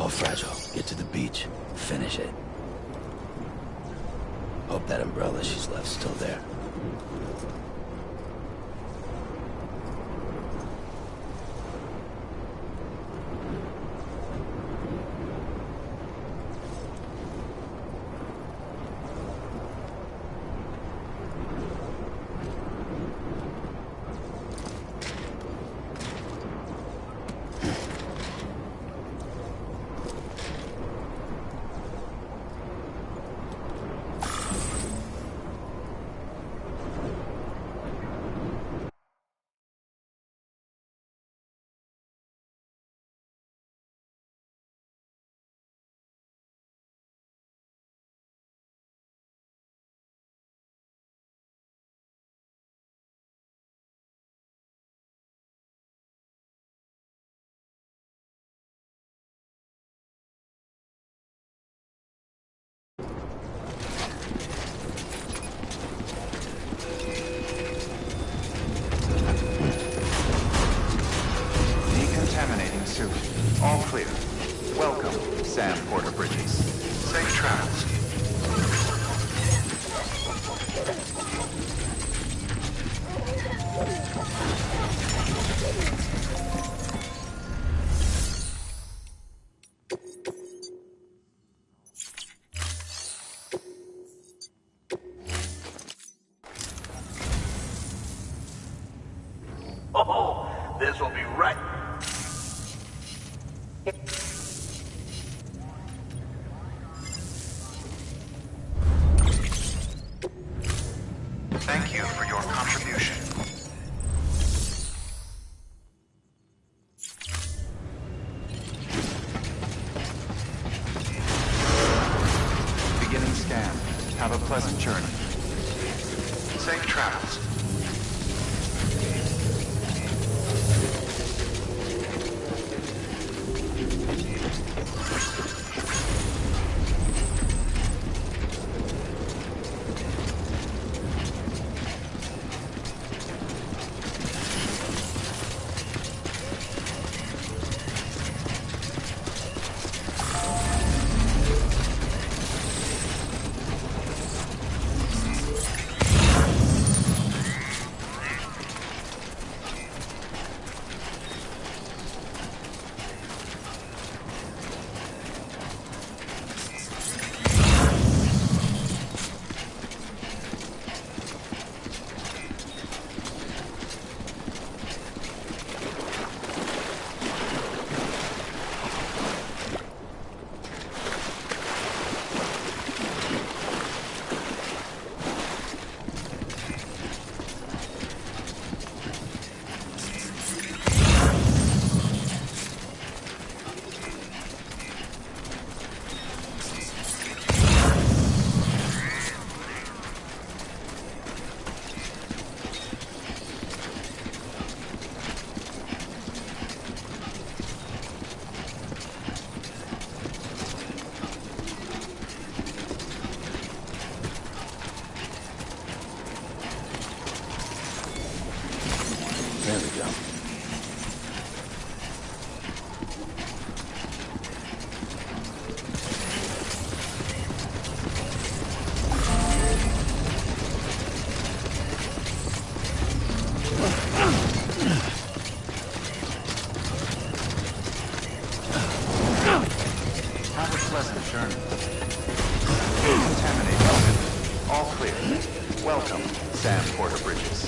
all fragile. Get to the beach. Finish it. Hope that umbrella she's left's still there. All clear. Welcome, Sam Porter Bridges. Safe travels. Oh, this will be right. Thank you for your contribution. Beginning scan. Have a pleasant journey. Safe travels. There we go. Have a pleasant journey. Decontaminating. All clear. Welcome, Sam Porter Bridges.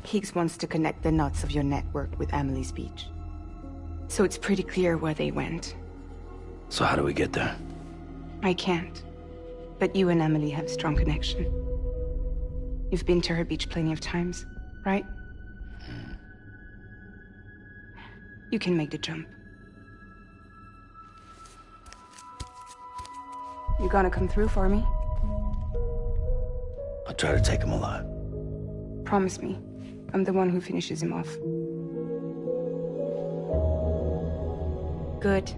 Higgs wants to connect the knots of your network with Amelie's Beach. So it's pretty clear where they went. So how do we get there? I can't. But you and Emily have a strong connection. You've been to her beach plenty of times, right? You can make the jump. You gonna come through for me? I'll try to take him alive. Promise me. I'm the one who finishes him off. Good.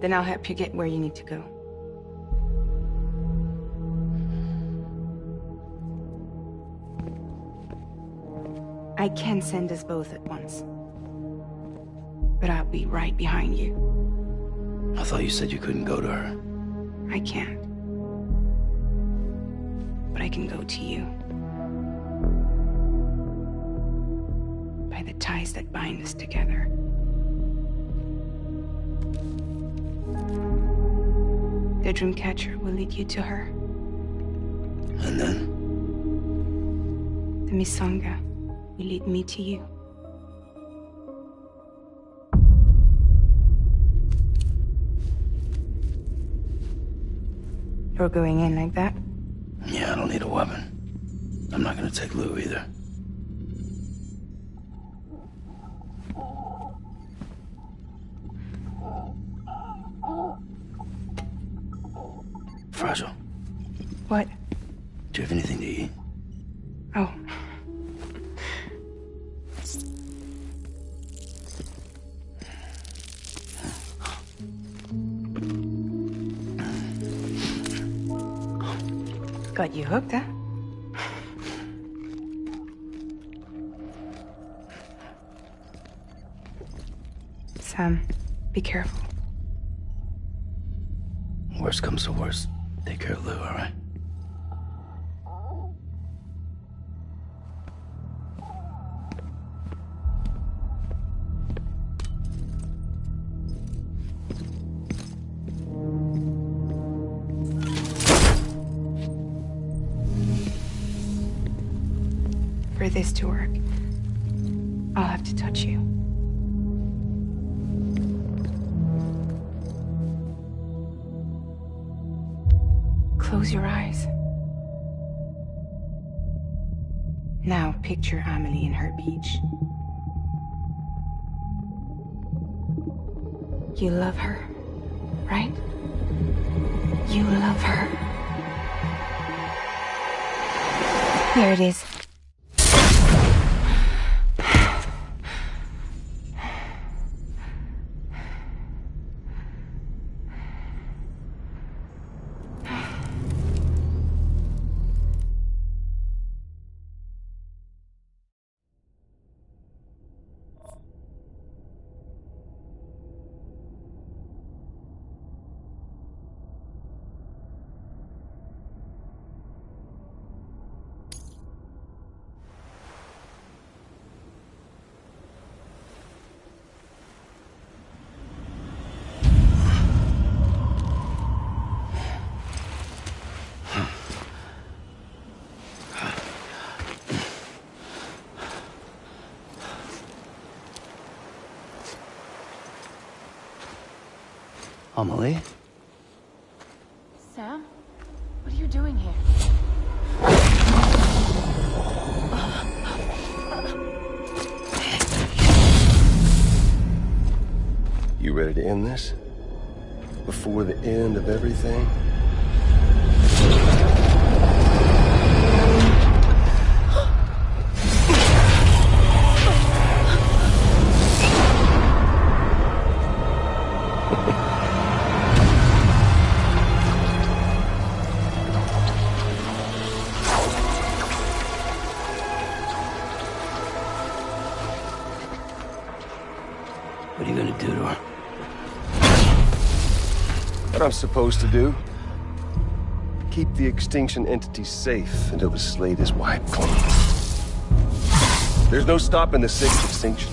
Then I'll help you get where you need to go. I can send us both at once. But I'll be right behind you. I thought you said you couldn't go to her. I can't. But I can go to you. By the ties that bind us together. The Dreamcatcher will lead you to her. And then? The Misanga will lead me to you. You're going in like that? Yeah, I don't need a weapon. I'm not gonna take Lou either. Fragile. What? Do you have anything to eat? Oh. Got you hooked, huh? Sam, be careful. Worst comes to worst. Take care of Lou, all right? For this to work, I'll have to touch you. Close your eyes. Now picture Amelie in her beach. You love her, right? You love her. Here it is. Amelie? Sam? What are you doing here? You ready to end this? Before the end of everything? What are you gonna do to her? What I'm supposed to do? Keep the extinction entity safe until the slate is wiped clean. There's no stopping the sixth extinction.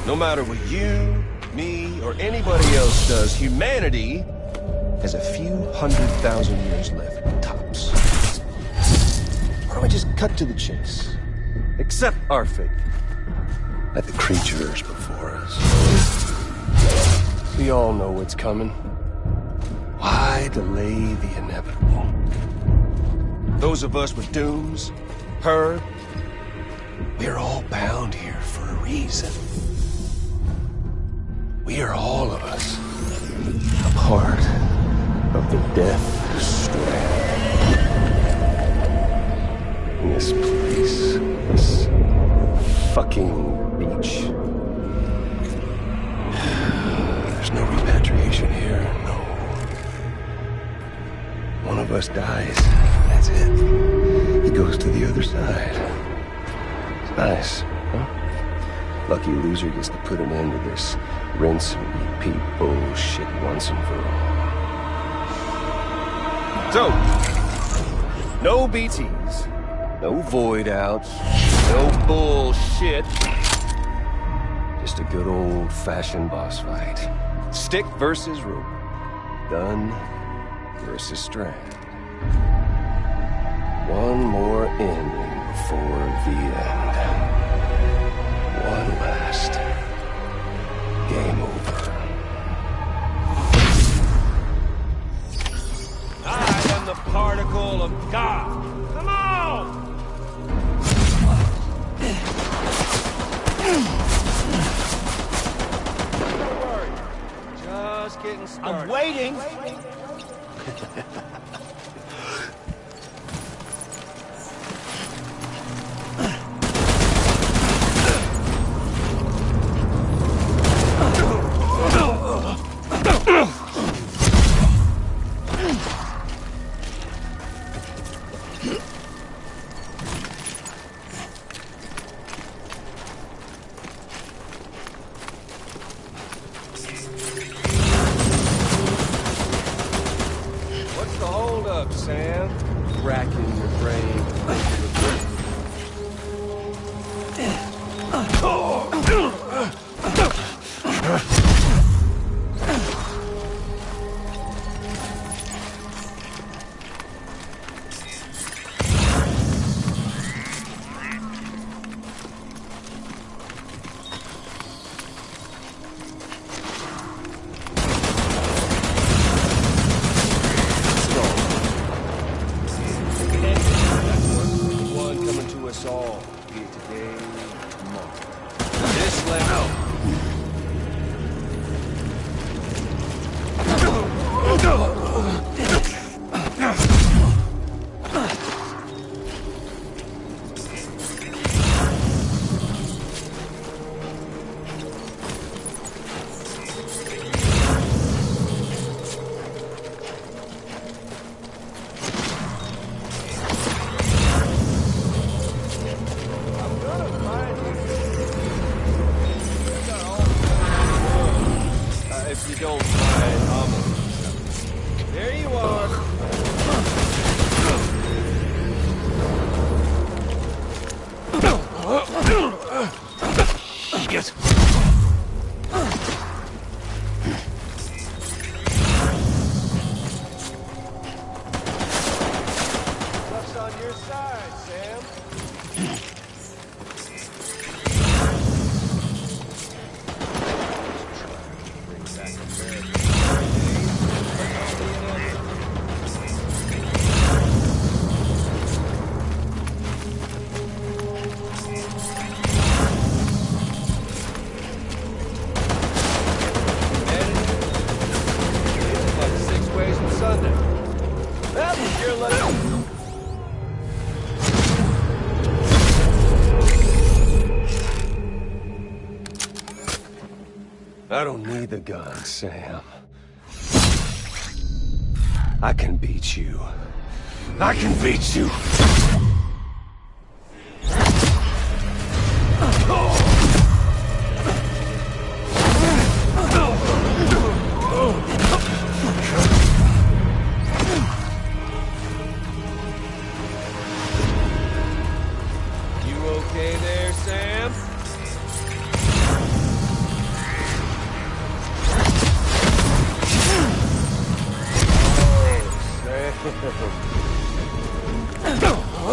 No matter what you, me, or anybody else does, humanity has a few 100,000 years left, tops. Why don't we just cut to the chase? Accept our fate. like the creatures before us. We all know what's coming. Why delay the inevitable? Those of us with dooms, her, we're all bound here for a reason. We are all of us a part of the Death Strand. In this place, this fucking beach. There's no repatriation here, no. One of us dies, that's it. He goes to the other side. It's nice, huh? Lucky loser gets to put an end to this rinse and repeat bullshit once and for all. So, no BTs, no void outs, no bullshit. Just a good old-fashioned boss fight. Stick versus rope. Gun versus strand. One more ending before the end. One last game over. I am the particle of God. Come on! Don't worry. Just getting started. I'm waiting. What's the holdup, Sam? Racking your brain. One coming to us all, be it today, tomorrow. This level. If you don't mind, there you are. Shit. Luck's on your side, Sam. Like 6 ways from Sunday. That was your luck. I don't need the gun, Sam. I can beat you. I can beat you. You okay there, Sam? Oh, Sam.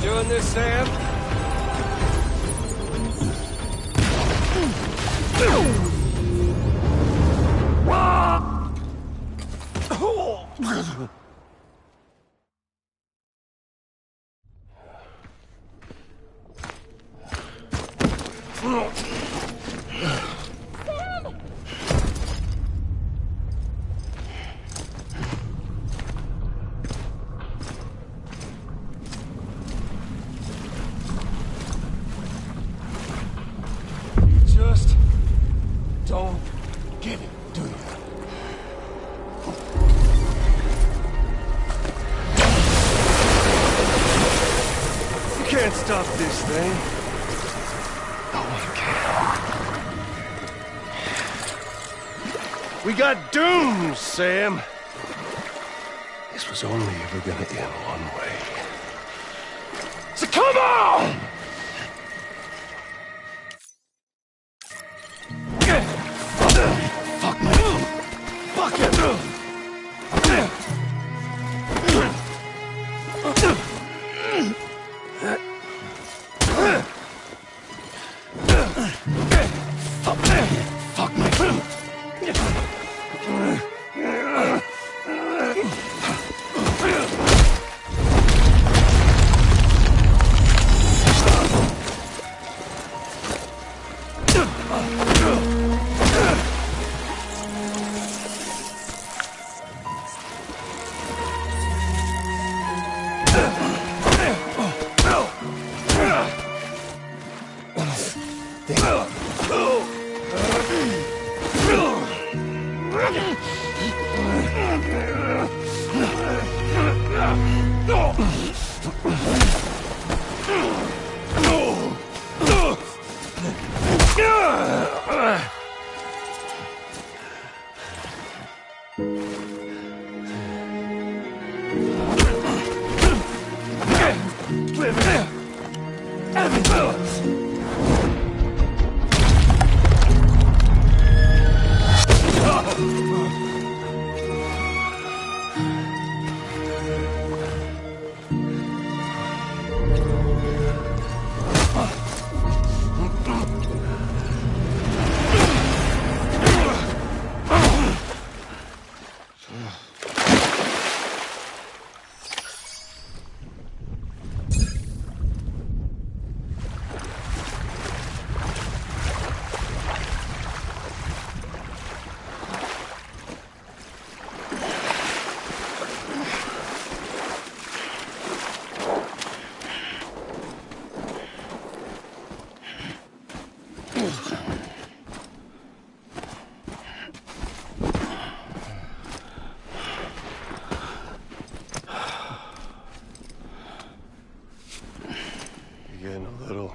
doing this, Sam? Just don't get it, do you? You can't stop this thing. No one can. We got dooms, Sam. This was only ever gonna end one way. So come on! Fuck me. Fuck it. Fuck me. Getting a little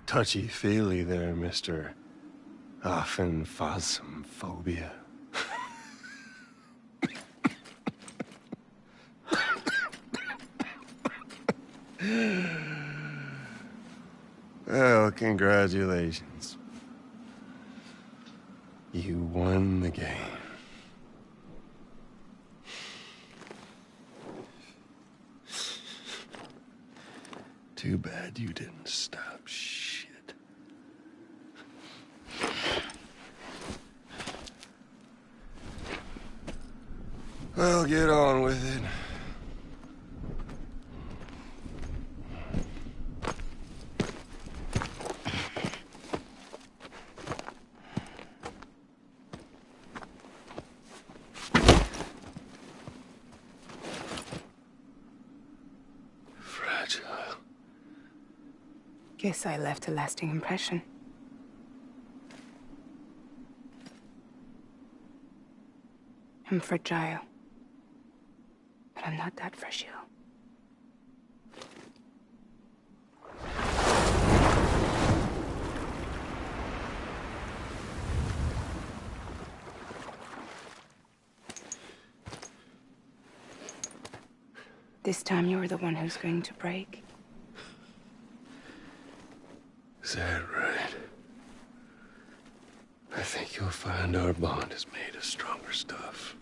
touchy-feely there, Mr. Phasmophobia. Well, congratulations. You won the game. Too bad you didn't stop shit. Well, get on with it. Fragile. Guess I left a lasting impression. I'm fragile. But I'm not that fragile. This time you're the one who's going to break. Is that right? I think you'll find our bond is made of stronger stuff.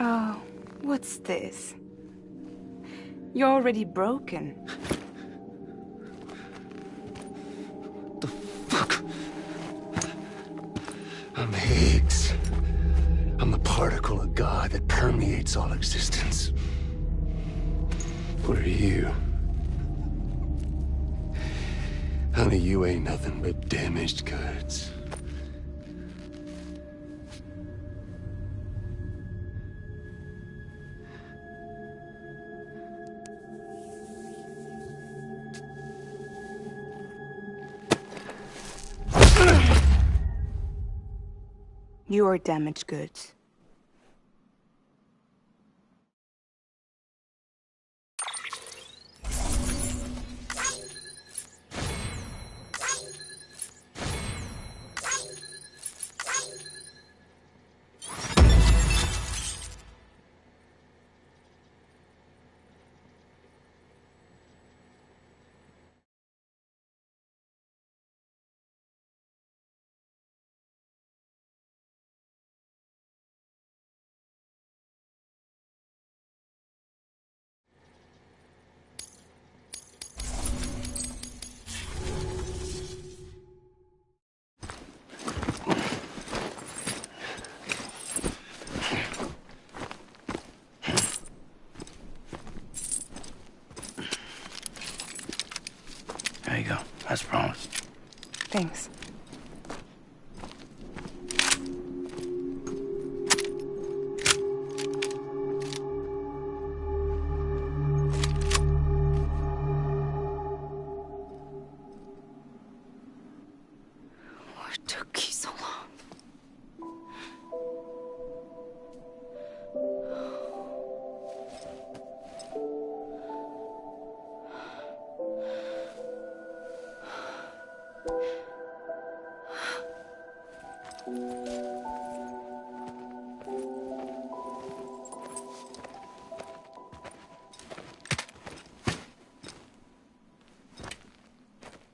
Oh, what's this? You're already broken. The fuck? I'm Higgs. I'm the particle of God that permeates all existence. What are you? Honey, you ain't nothing but damaged goods. You are damaged goods. There you go, as promised. Thanks. What took you so long?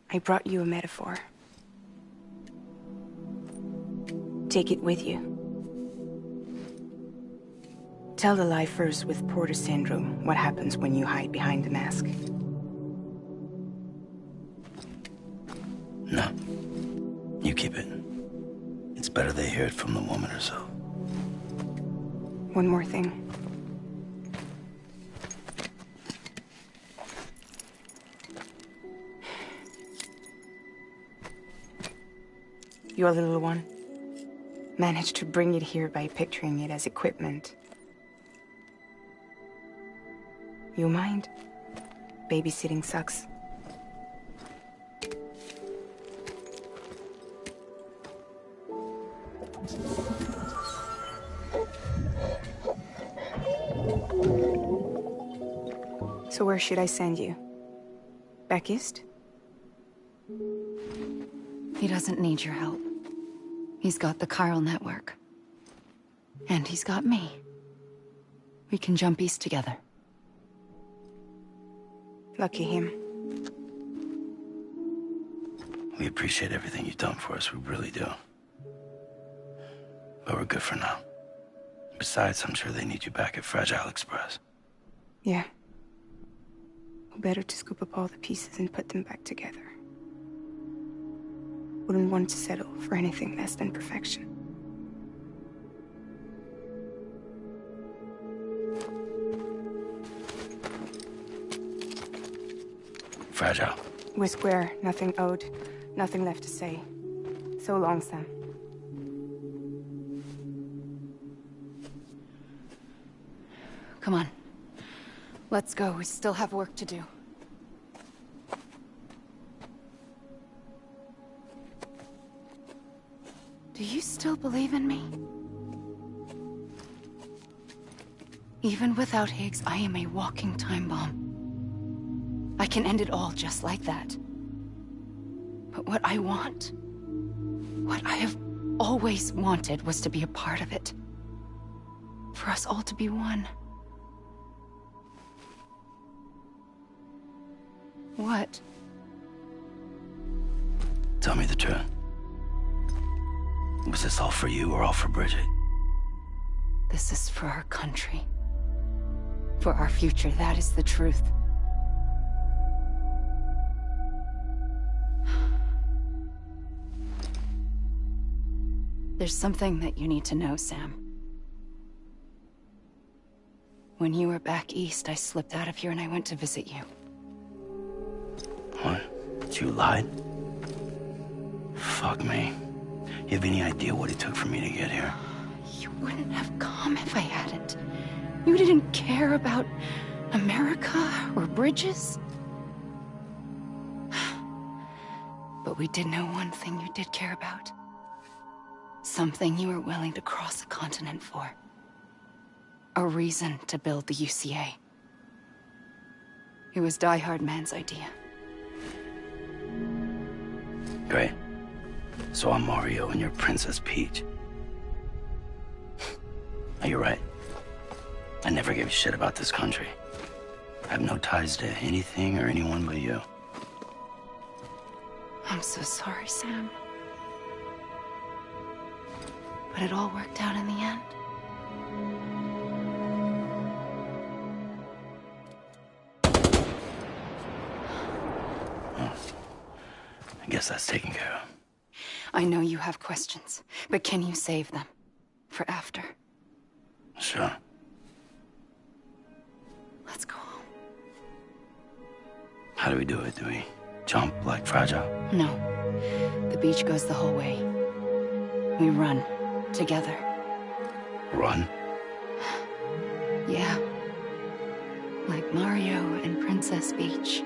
I brought you a metaphor. Take it with you. Tell the lifers with Porter syndrome what happens when you hide behind the mask. No. You keep it. It's better they hear it from the woman herself. One more thing. Your little one managed to bring it here by picturing it as equipment. You mind? Babysitting sucks. So where should I send you? Back east? He doesn't need your help. He's got the chiral network. And he's got me. We can jump east together. Lucky him. We appreciate everything you've done for us, we really do. But we're good for now. Besides, I'm sure they need you back at Fragile Express. Yeah. Better to scoop up all the pieces and put them back together. Wouldn't want to settle for anything less than perfection. Fragile. We're square, nothing owed, nothing left to say. So long, Sam. Come on. Let's go. We still have work to do. Do you still believe in me? Even without Higgs, I am a walking time bomb. I can end it all just like that. But what I want, what I have always wanted, was to be a part of it. For us all to be one. What? Tell me the truth. Was this all for you or all for Bridget? This is for our country. For our future, that is the truth. There's something that you need to know, Sam. When you were back east, I slipped out of here and I went to visit you. What? You lied? Fuck me. You have any idea what it took for me to get here? You wouldn't have come if I hadn't. You didn't care about America or bridges. But we did know one thing you did care about. Something you were willing to cross a continent for. A reason to build the UCA. It was Die Hard Man's idea. Great. So I'm Mario and you're Princess Peach. You're right. I never gave a shit about this country. I have no ties to anything or anyone but you. I'm so sorry, Sam. But it all worked out in the end. Well, I guess that's taken care of. I know you have questions, but can you save them? For after? Sure. Let's go home. How do we do it? Do we jump like Fragile? No. The beach goes the whole way. We run. Together. Run? Yeah. Like Mario and Princess Peach.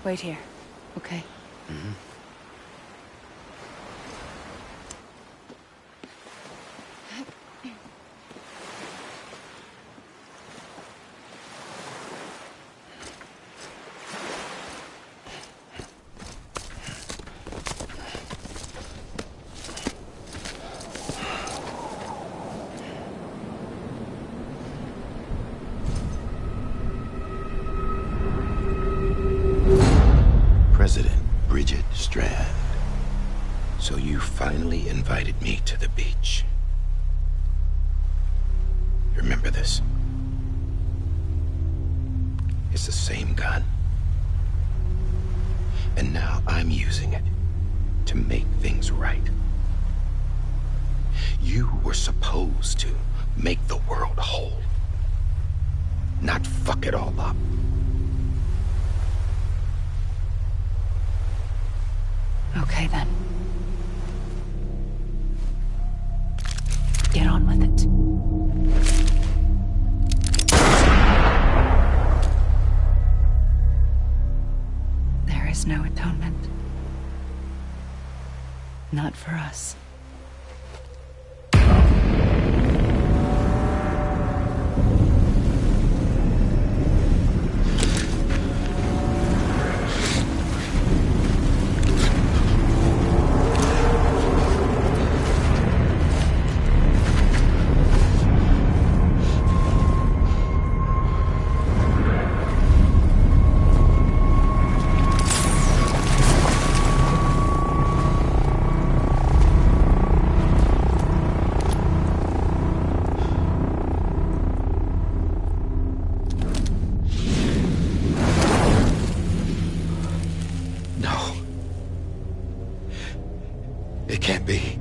Wait here, okay? Mm-hmm. President Bridget Strand. So you finally invited me to the beach. Remember this? It's the same gun. And now I'm using it to make things right. You were supposed to make the world whole, not fuck it all up. Okay, then. Get on with it. There is no atonement. Not for us. It can't be.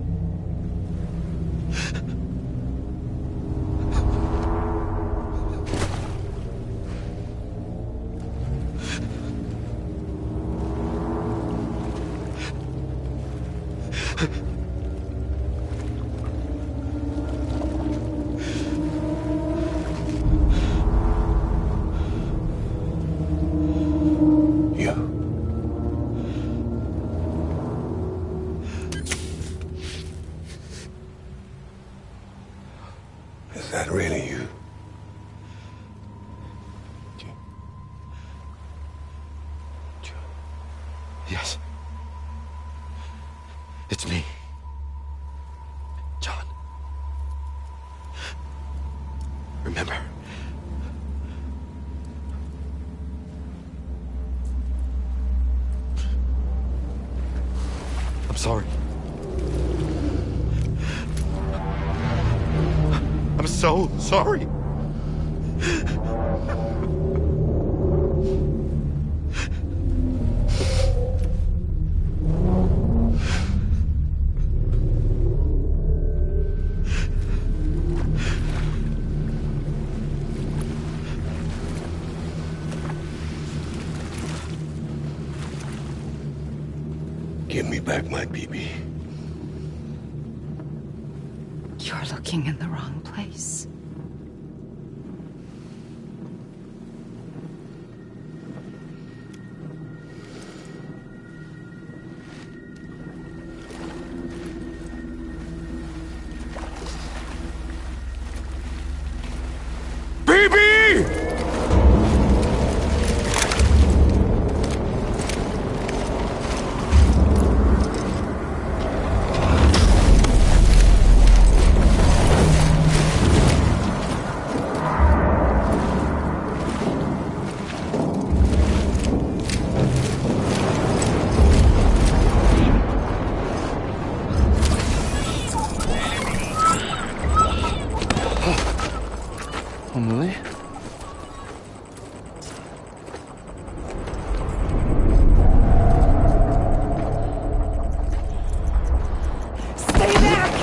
Is that really you? Yes. It's me. John. Remember? I'm sorry. I'm so sorry. Give me back my BB. You're looking in the wrong place. Emily? Stay back!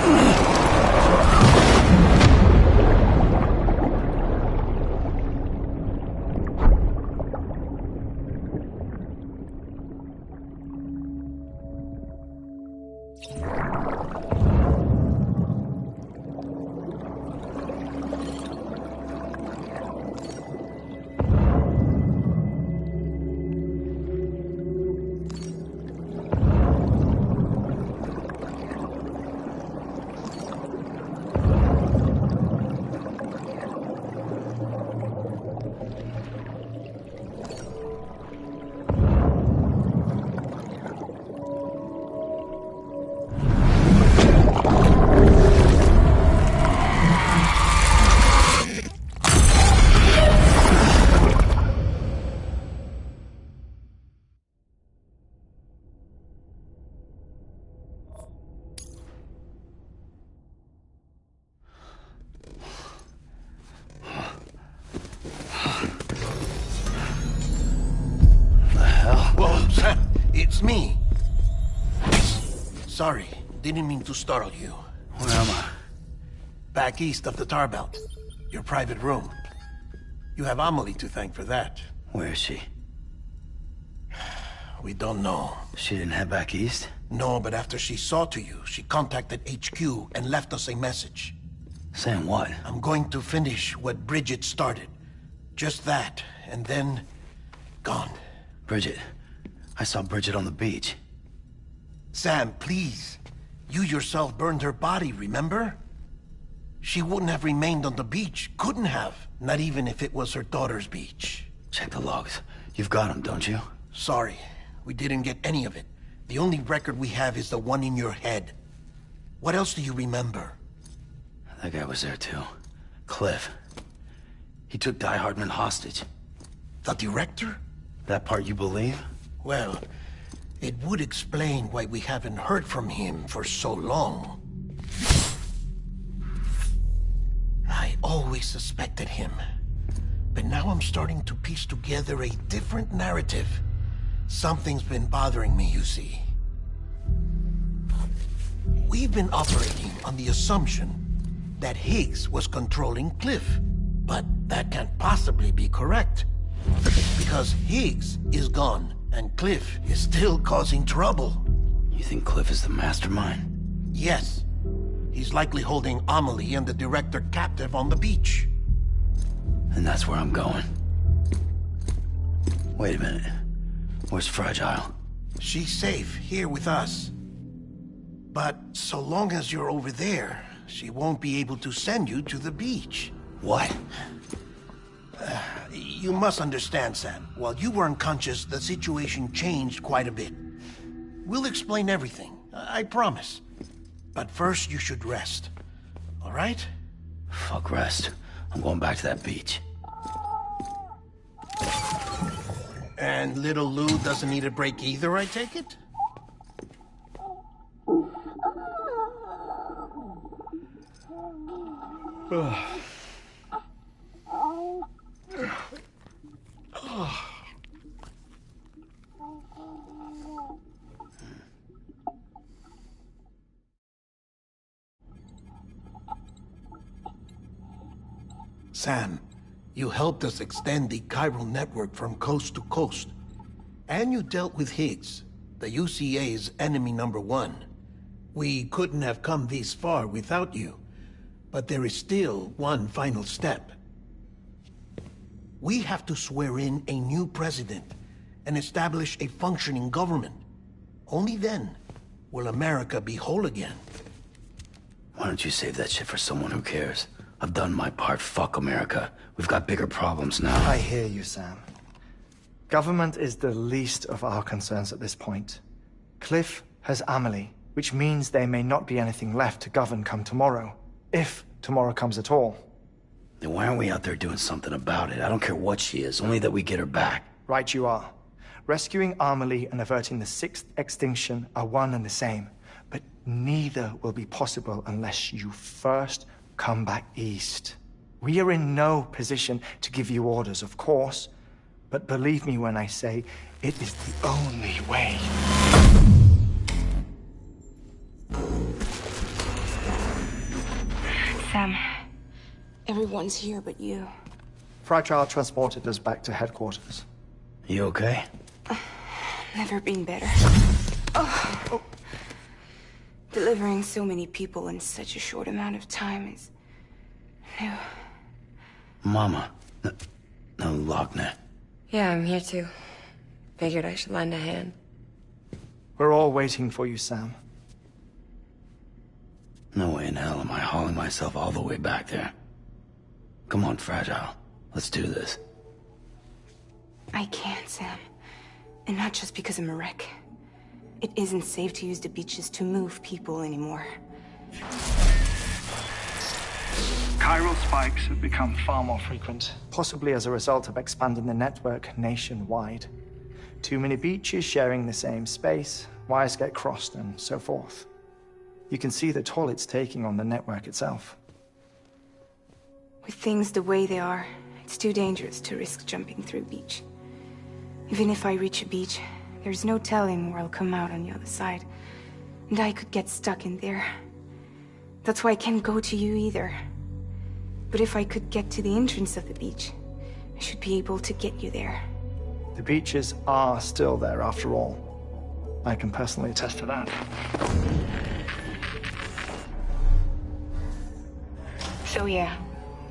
Whoa, Sam, it's me. Sorry, didn't mean to startle you. Where am I? Back east of the Tar Belt. Your private room. You have Amelie to thank for that. Where is she? We don't know. She didn't head back east? No, but after she saw to you, she contacted HQ and left us a message. Saying what? I'm going to finish what Bridget started. Just that, and then... gone. Bridget. I saw Bridget on the beach. Sam, please. You yourself burned her body, remember? She wouldn't have remained on the beach. Couldn't have. Not even if it was her daughter's beach. Check the logs. You've got them, don't you? Sorry. We didn't get any of it. The only record we have is the one in your head. What else do you remember? That guy was there too. Cliff. He took Die Hardman hostage. The director? That part you believe? Well, it would explain why we haven't heard from him for so long. I always suspected him. But now I'm starting to piece together a different narrative. Something's been bothering me, you see. We've been operating on the assumption that Higgs was controlling Cliff. But that can't possibly be correct. Because Higgs is gone, and Cliff is still causing trouble. You think Cliff is the mastermind? Yes. He's likely holding Amelie and the director captive on the beach. And that's where I'm going. Wait a minute. Where's Fragile? She's safe, here with us. But so long as you're over there, she won't be able to send you to the beach. What? You must understand, Sam. While you were unconscious, the situation changed quite a bit. We'll explain everything, I promise. But first, you should rest. All right? Fuck rest. I'm going back to that beach. And little Lou doesn't need a break either, I take it? Sam, you helped us extend the chiral network from coast to coast. And you dealt with Higgs, the UCA's enemy #1. We couldn't have come this far without you. But there is still one final step. We have to swear in a new president and establish a functioning government. Only then will America be whole again. Why don't you save that shit for someone who cares? I've done my part. Fuck America. We've got bigger problems now. I hear you, Sam. Government is the least of our concerns at this point. Cliff has Amelie, which means there may not be anything left to govern come tomorrow. If tomorrow comes at all. Then why aren't we out there doing something about it? I don't care what she is, only that we get her back. Right you are. Rescuing Amelie and averting the 6th extinction are one and the same. But neither will be possible unless you first come back east. We are in no position to give you orders, of course. But believe me when I say, it is the only way. Sam, everyone's here but you. Fragile transported us back to headquarters. You okay? Never been better. Oh. Delivering so many people in such a short amount of time is new. Mama. No, Lochner. Yeah, I'm here too. Figured I should lend a hand. We're all waiting for you, Sam. No way in hell am I hauling myself all the way back there. Come on, Fragile. Let's do this. I can't, Sam. And not just because I'm a wreck. It isn't safe to use the beaches to move people anymore. Chiral spikes have become far more frequent, possibly as a result of expanding the network nationwide. Too many beaches sharing the same space, wires get crossed, and so forth. You can see the toll it's taking on the network itself. With things the way they are, it's too dangerous to risk jumping through a beach. Even if I reach a beach, there's no telling where I'll come out on the other side. And I could get stuck in there. That's why I can't go to you either. But if I could get to the entrance of the beach, I should be able to get you there. The beaches are still there after all. I can personally attest to that. So yeah,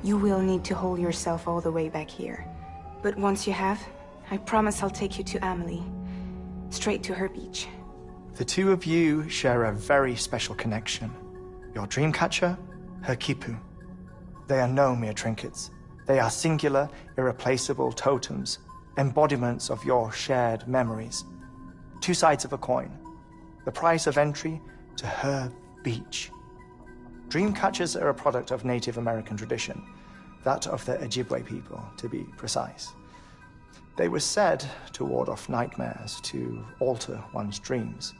you will need to hold yourself all the way back here. But once you have, I promise I'll take you to Amelie. Straight to her beach. The two of you share a very special connection. Your dreamcatcher, her Kipu. They are no mere trinkets. They are singular, irreplaceable totems, embodiments of your shared memories. Two sides of a coin. The price of entry to her beach. Dreamcatchers are a product of Native American tradition, that of the Ojibwe people, to be precise. They were said to ward off nightmares, to alter one's dreams.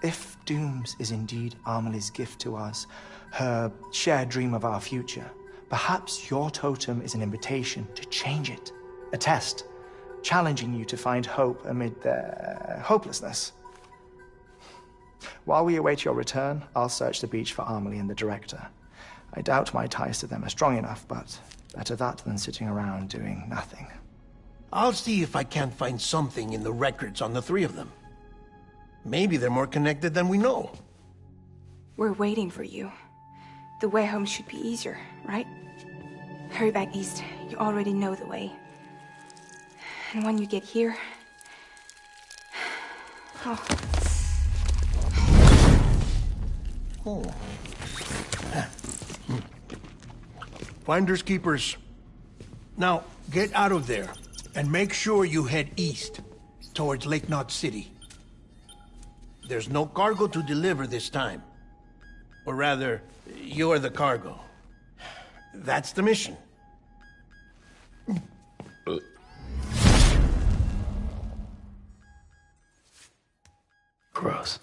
If Dooms is indeed Amelie's gift to us, her shared dream of our future, perhaps your totem is an invitation to change it. A test, challenging you to find hope amid their hopelessness. While we await your return, I'll search the beach for Amelie and the director. I doubt my ties to them are strong enough, but better that than sitting around doing nothing. I'll see if I can't find something in the records on the three of them. Maybe they're more connected than we know. We're waiting for you. The way home should be easier, right? Hurry back east. You already know the way. And when you get here... Oh. Oh. Finders keepers. Now, get out of there, and make sure you head east, towards Lake Knot City. There's no cargo to deliver this time. Or rather, you're the cargo. That's the mission. Gross.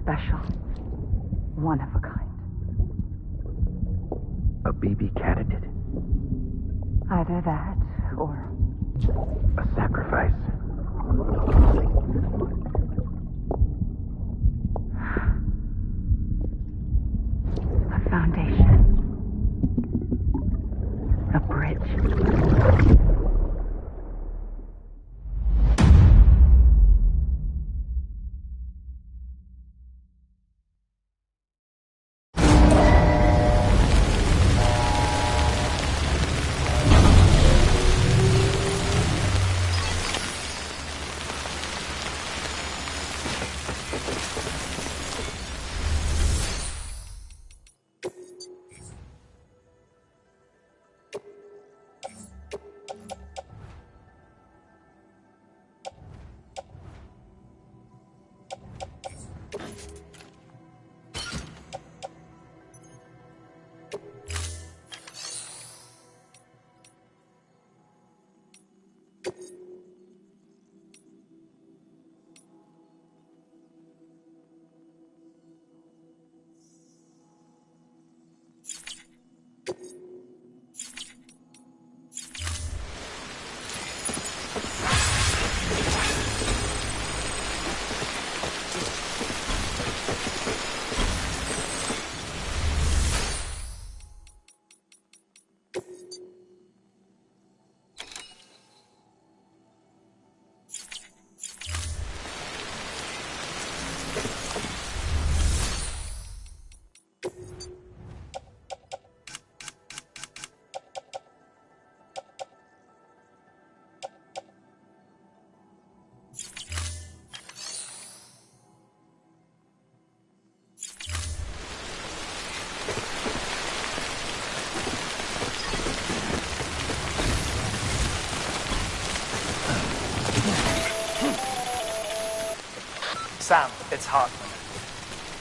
Special. One of a kind. A baby candidate? Either that, or... a sacrifice? A foundation. A bridge. Sam, it's Hartman.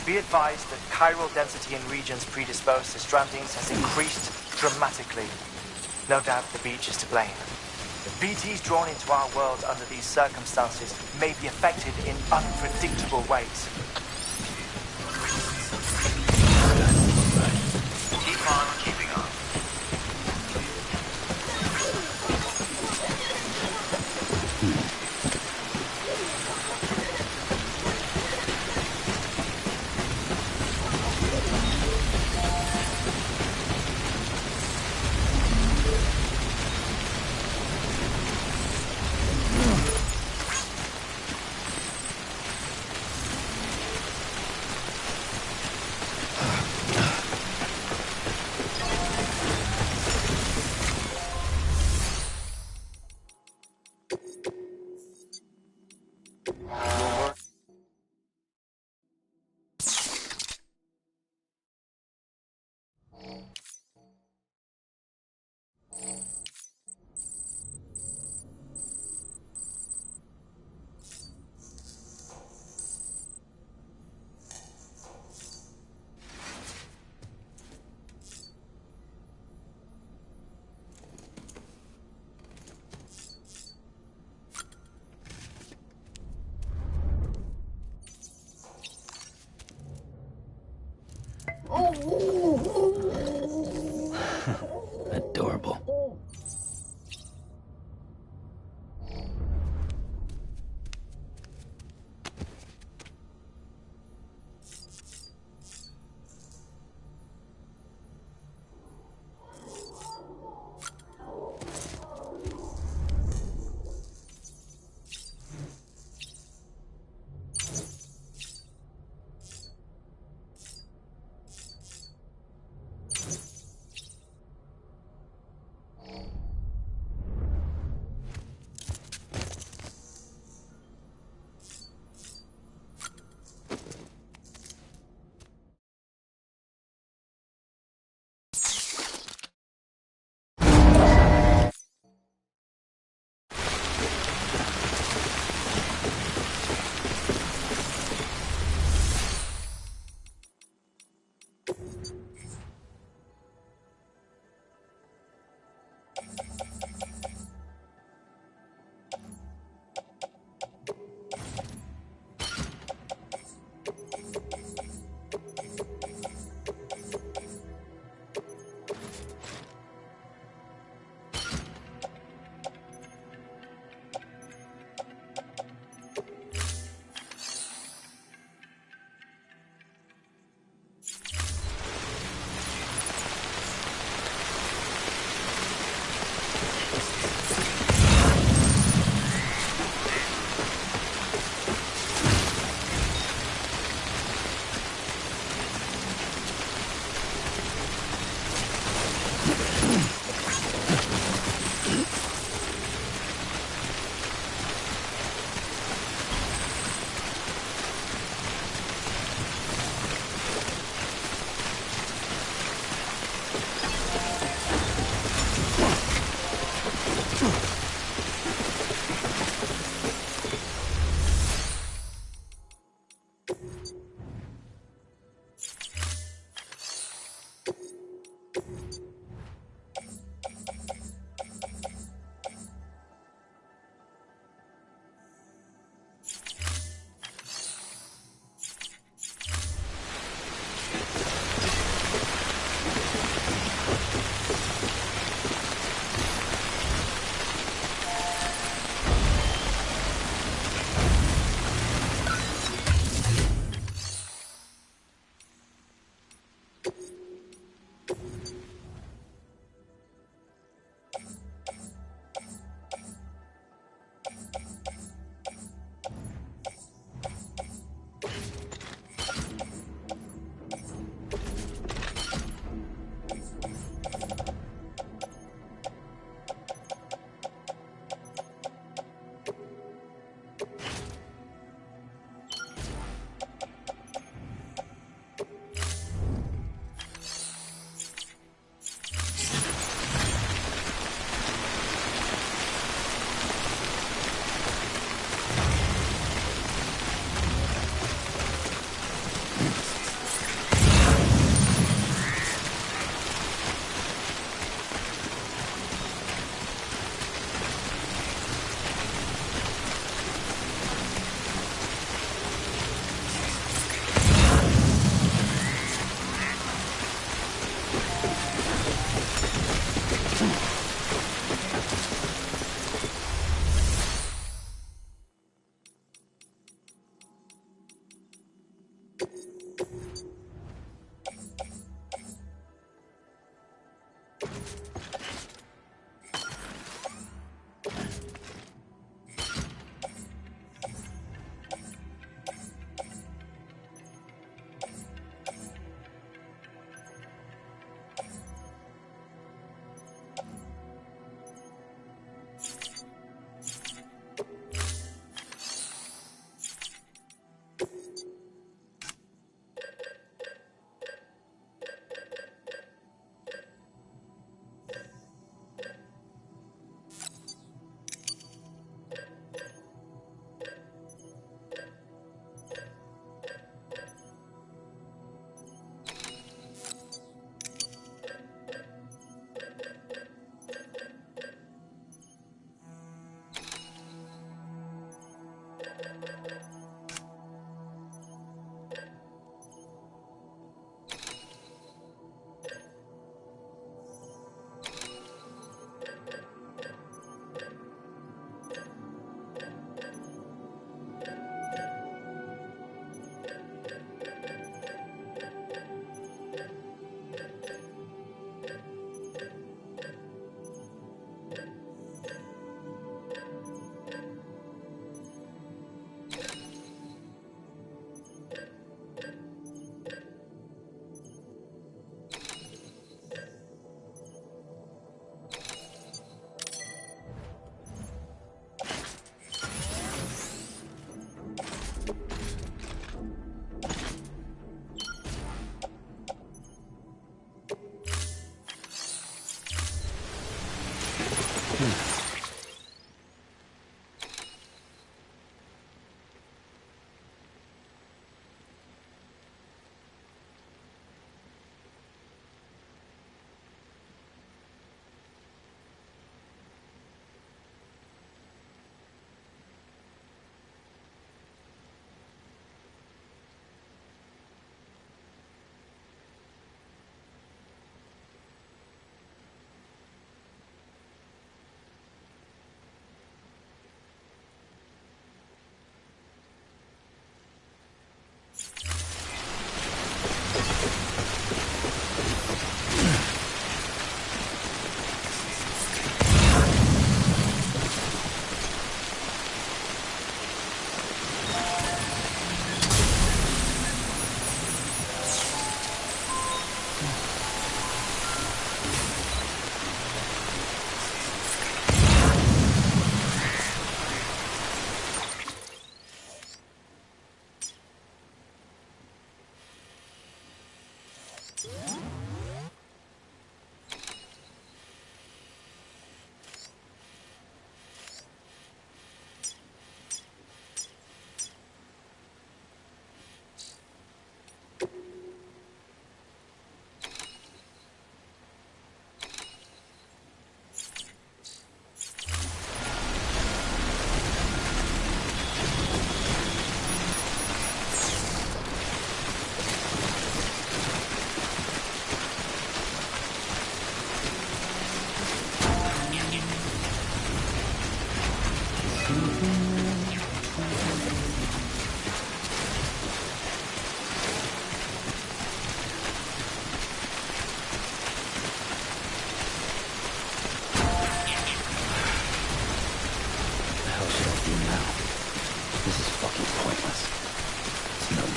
Be advised that chiral density in regions predisposed to strandings has increased dramatically. No doubt the beach is to blame. BTs drawn into our world under these circumstances may be affected in unpredictable ways. Keep on keeping on.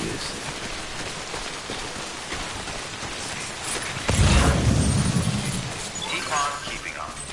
use. Keep on keeping on.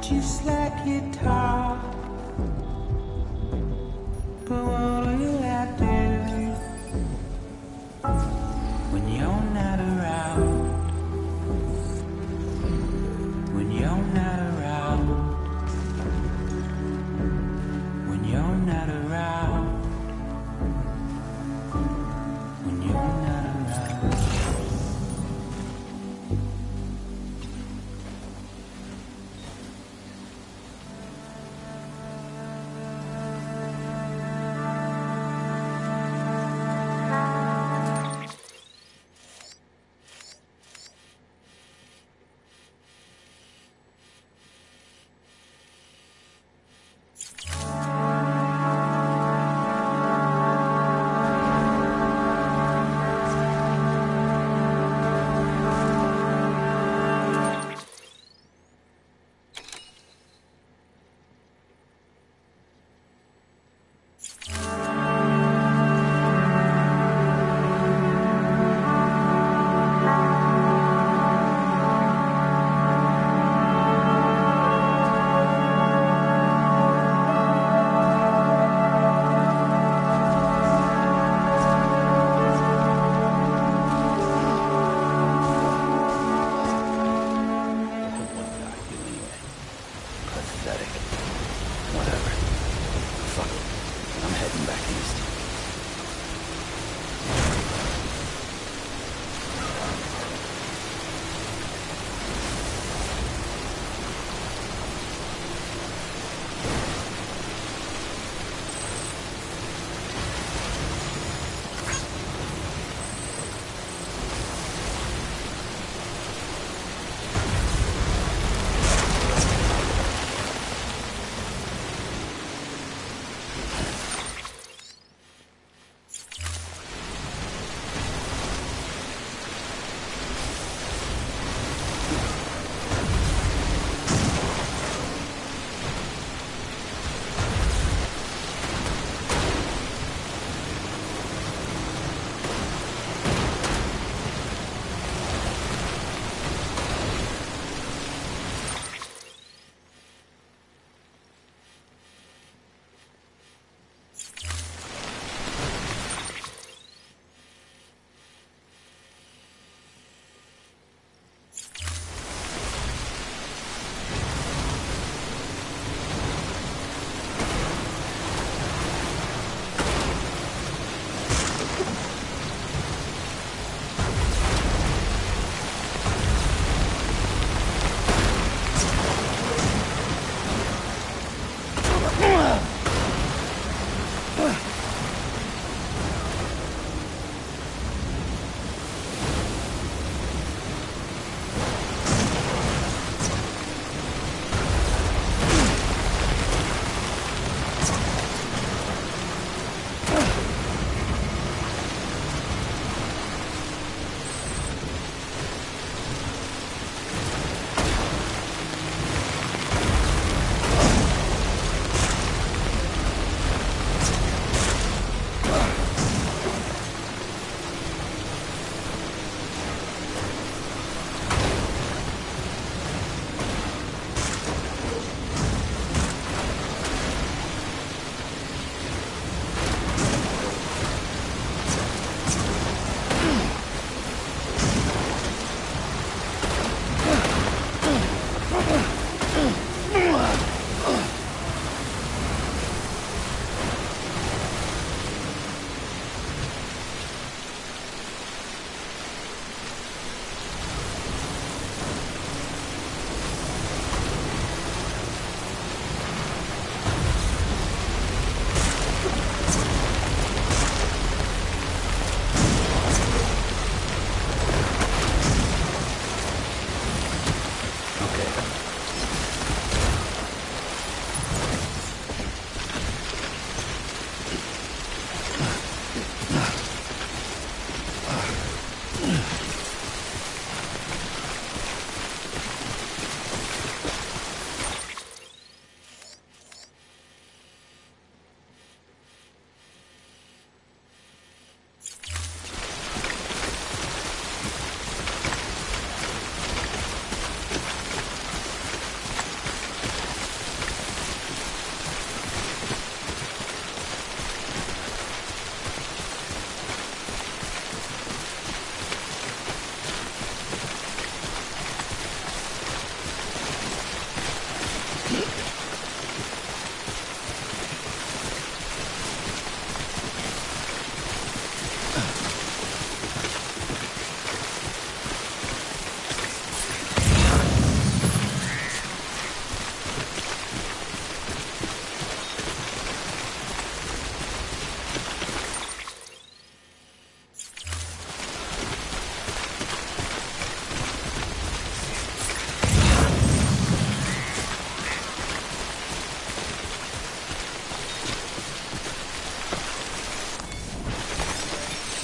just like you talk. But what will I do when you're not around? When you're not around. When you're not around. When you're not around. Whatever. Fuck it. I'm heading back east.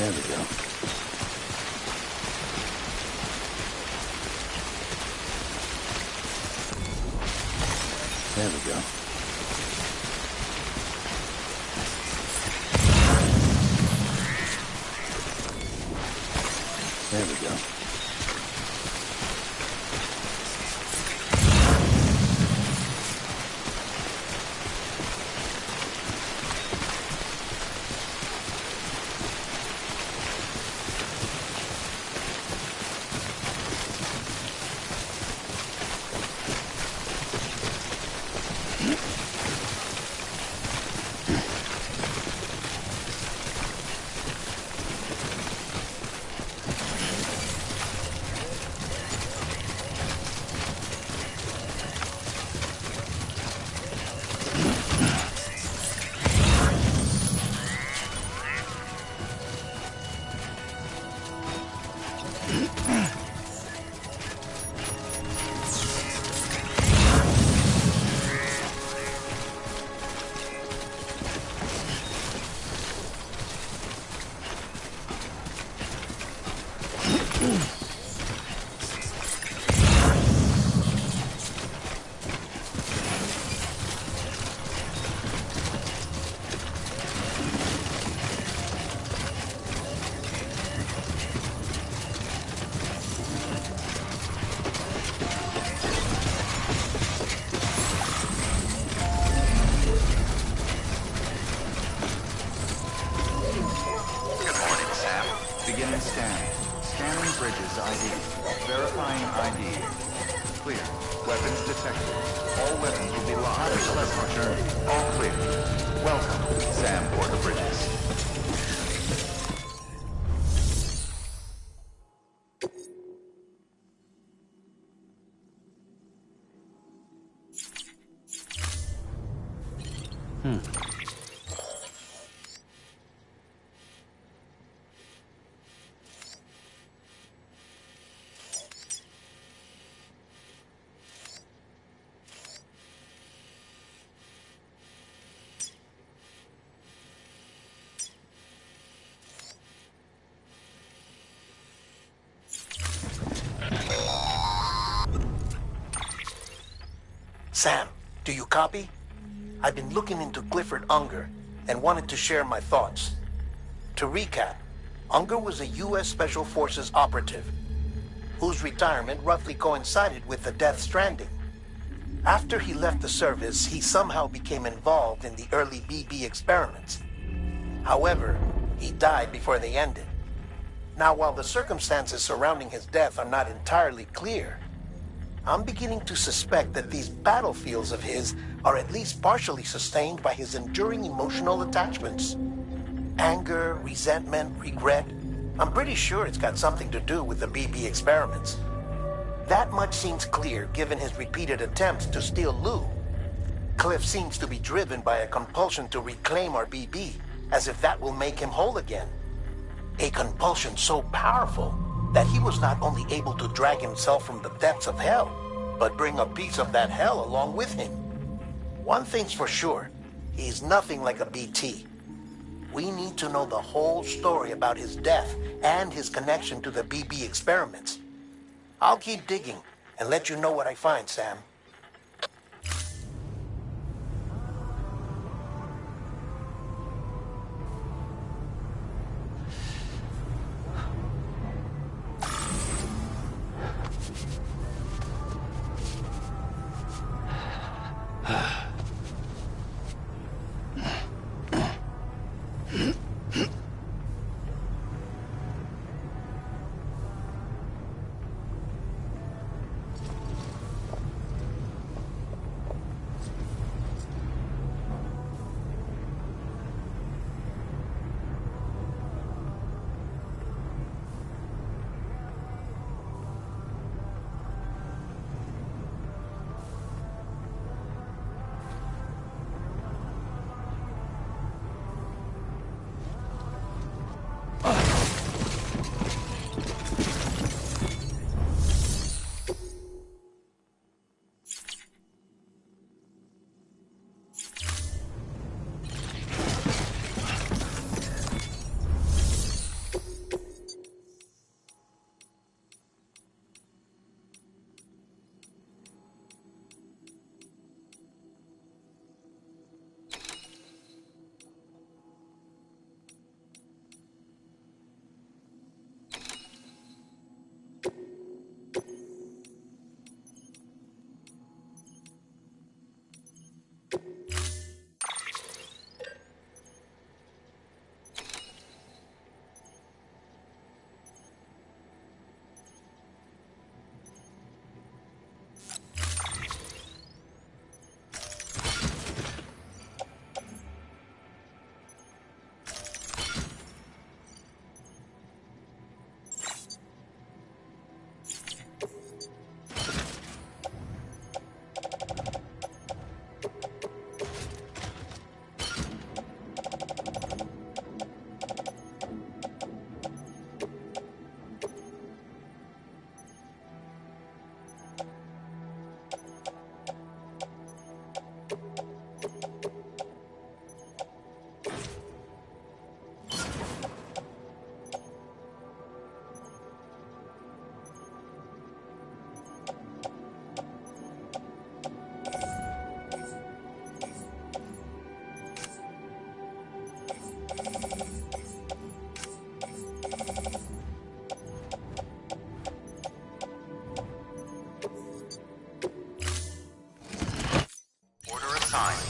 There we go. There we go. There we go. Beginning scan. Scanning bridges ID. Verifying ID. Clear. Weapons detected. All weapons will be locked. Pleasant journey. All clear. Welcome, Sam Porter Bridges. Sam, do you copy? I've been looking into Clifford Unger and wanted to share my thoughts. To recap, Unger was a U.S. Special Forces operative whose retirement roughly coincided with the Death Stranding. After he left the service, he somehow became involved in the early BB experiments. However, he died before they ended. Now, while the circumstances surrounding his death are not entirely clear, I'm beginning to suspect that these battlefields of his are at least partially sustained by his enduring emotional attachments. Anger, resentment, regret. I'm pretty sure it's got something to do with the BB experiments. That much seems clear given his repeated attempts to steal Lou. Cliff seems to be driven by a compulsion to reclaim our BB, as if that will make him whole again. A compulsion so powerful that he was not only able to drag himself from the depths of hell, but bring a piece of that hell along with him. One thing's for sure, he's nothing like a BT. We need to know the whole story about his death and his connection to the BB experiments. I'll keep digging and let you know what I find, Sam. assigned.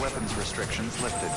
Weapons restrictions lifted.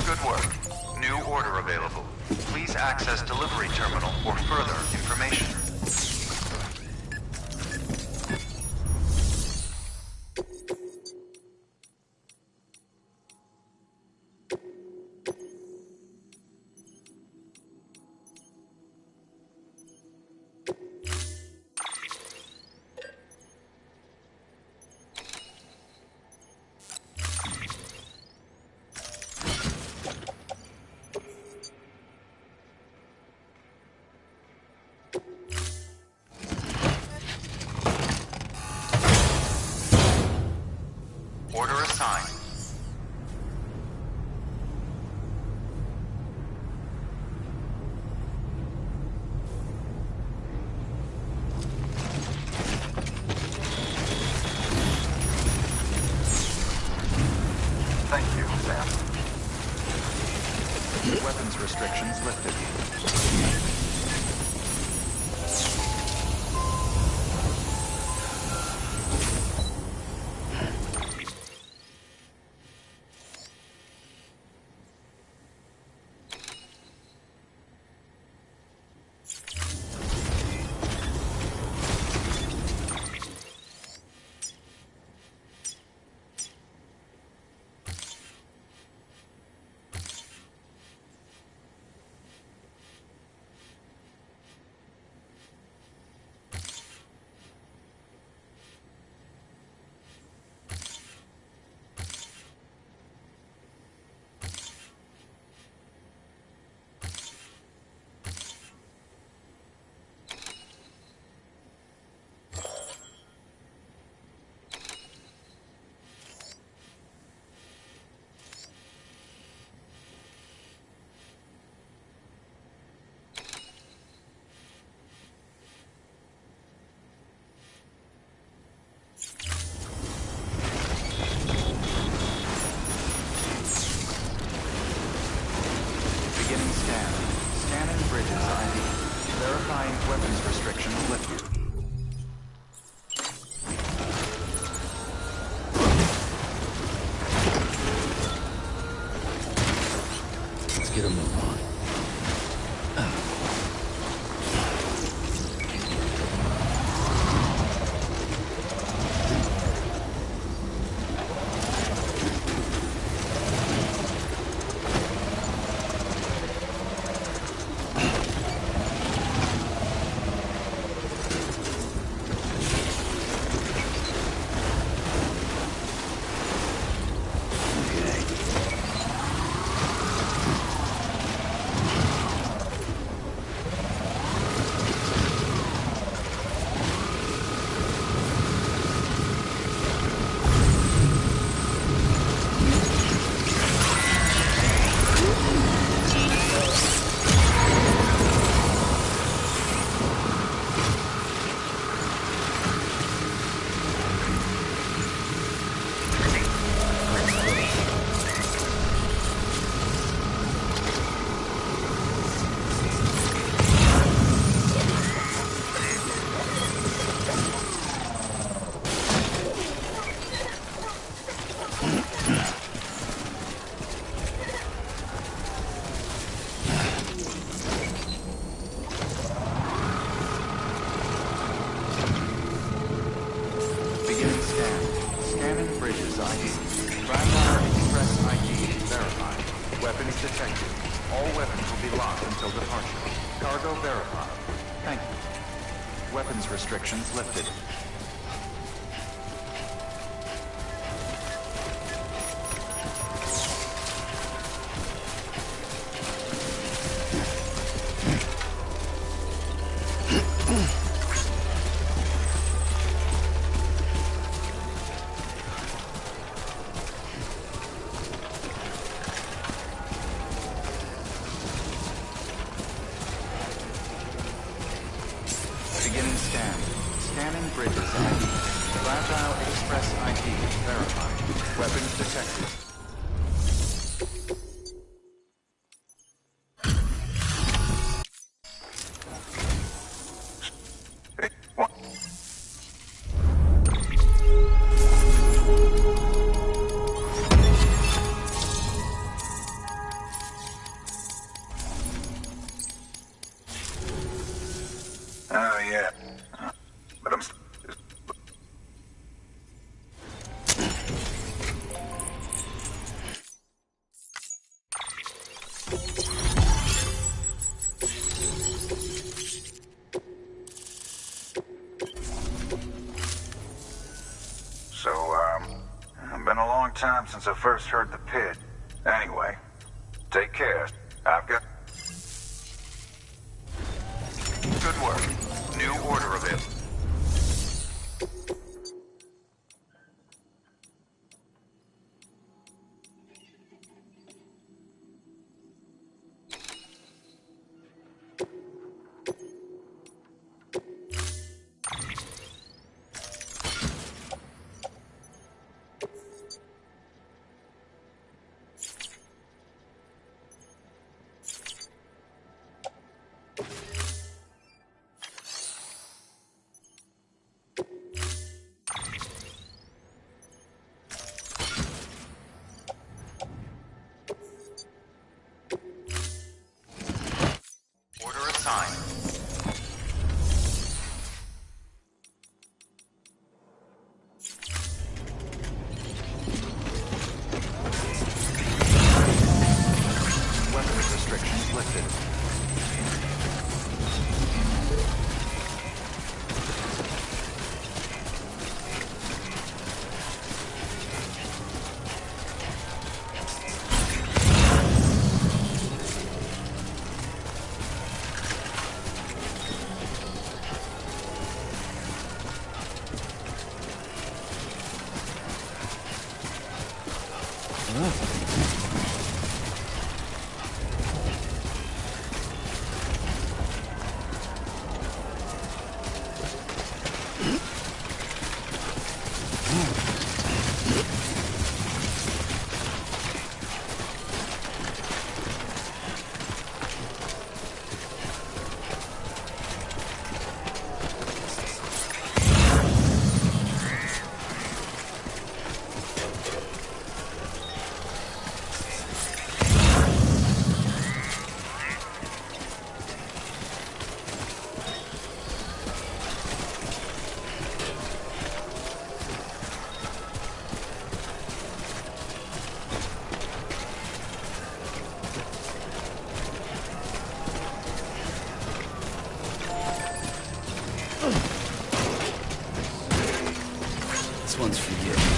Good work. New order available. Please access delivery terminal for further information. Order assigned. Thank you, Sam. Weapons restrictions lifted. Beginning scan. Scanning bridges ID. Verifying weapons restrictions lifted. Let's get a move on. Beginning scan. Scanning bridges ID. Fragile Express ID verified. Weapons detected. All weapons will be locked until departure. Cargo verified. Thank you. Weapons restrictions lifted. Beginning scan. Scanning bridges ID. Fragile Express ID verified. Weapons detected. Oh, yeah. But I'm... Been a long time since I first heard the pit. Anyway, take care. I've got... Good work. New order of it. This one's for you.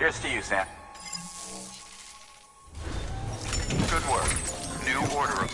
Here's to you, Sam. Good work. New order.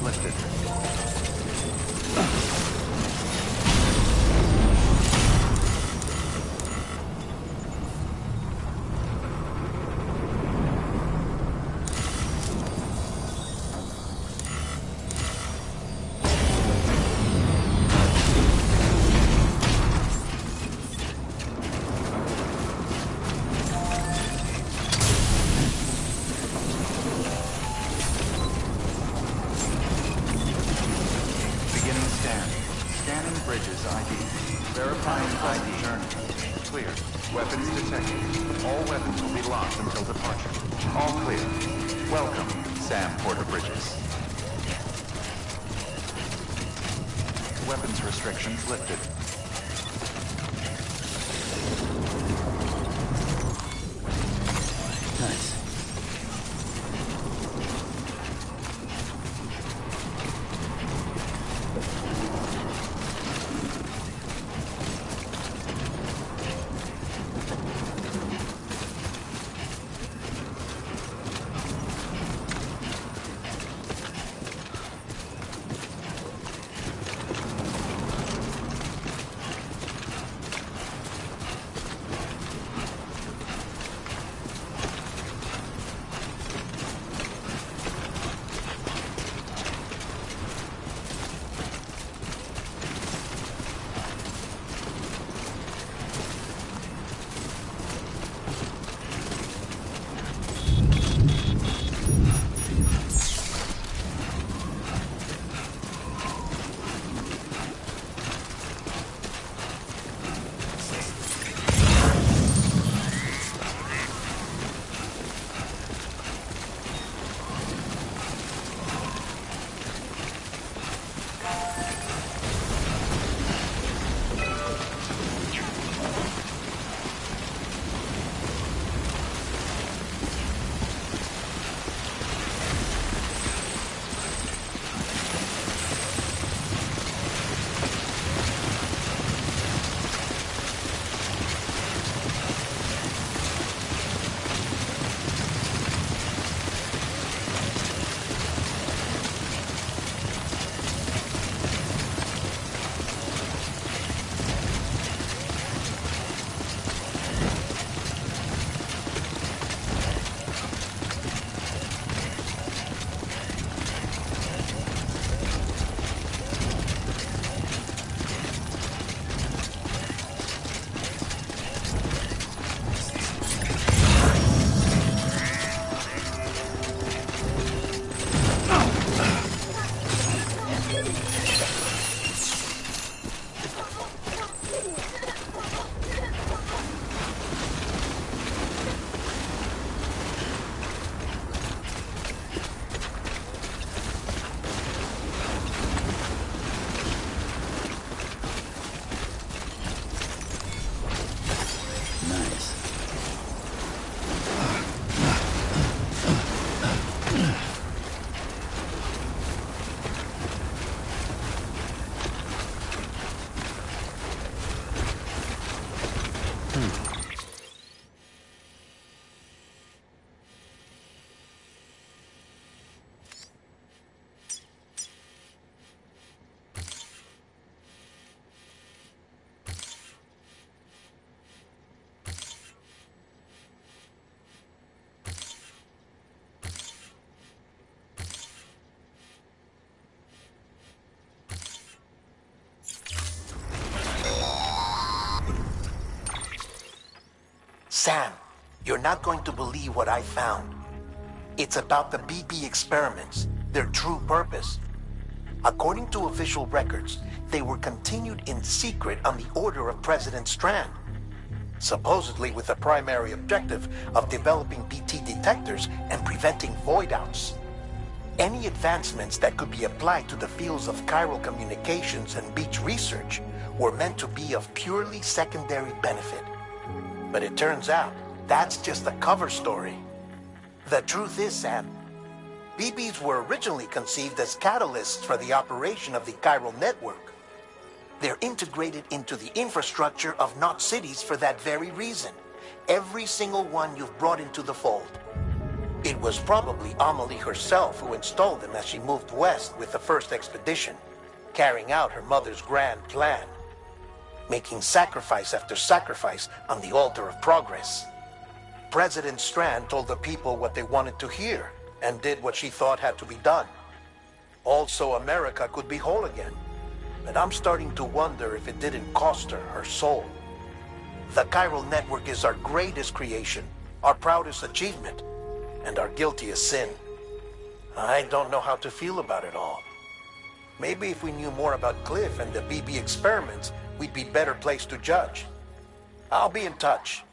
lifted. Bridges ID. Verifying ID. Journey. Clear. Weapons detected. All weapons will be locked until departure. All clear. Welcome, Sam Porter Bridges. Weapons restrictions lifted. Nice. Sam, you're not going to believe what I found. It's about the BP experiments, their true purpose. According to official records, they were continued in secret on the order of President Strand, supposedly with the primary objective of developing BT detectors and preventing void-outs. Any advancements that could be applied to the fields of chiral communications and beach research were meant to be of purely secondary benefit. But it turns out, that's just a cover story. The truth is, Sam, BBs were originally conceived as catalysts for the operation of the chiral network. They're integrated into the infrastructure of Knot cities for that very reason. Every single one you've brought into the fold. It was probably Amelie herself who installed them as she moved west with the first expedition, carrying out her mother's grand plan, making sacrifice after sacrifice on the altar of progress. President Strand told the people what they wanted to hear and did what she thought had to be done. Also, America could be whole again. But I'm starting to wonder if it didn't cost her soul. The Chiral Network is our greatest creation, our proudest achievement, and our guiltiest sin. I don't know how to feel about it all. Maybe if we knew more about Cliff and the BB experiments, we'd be better placed to judge. I'll be in touch.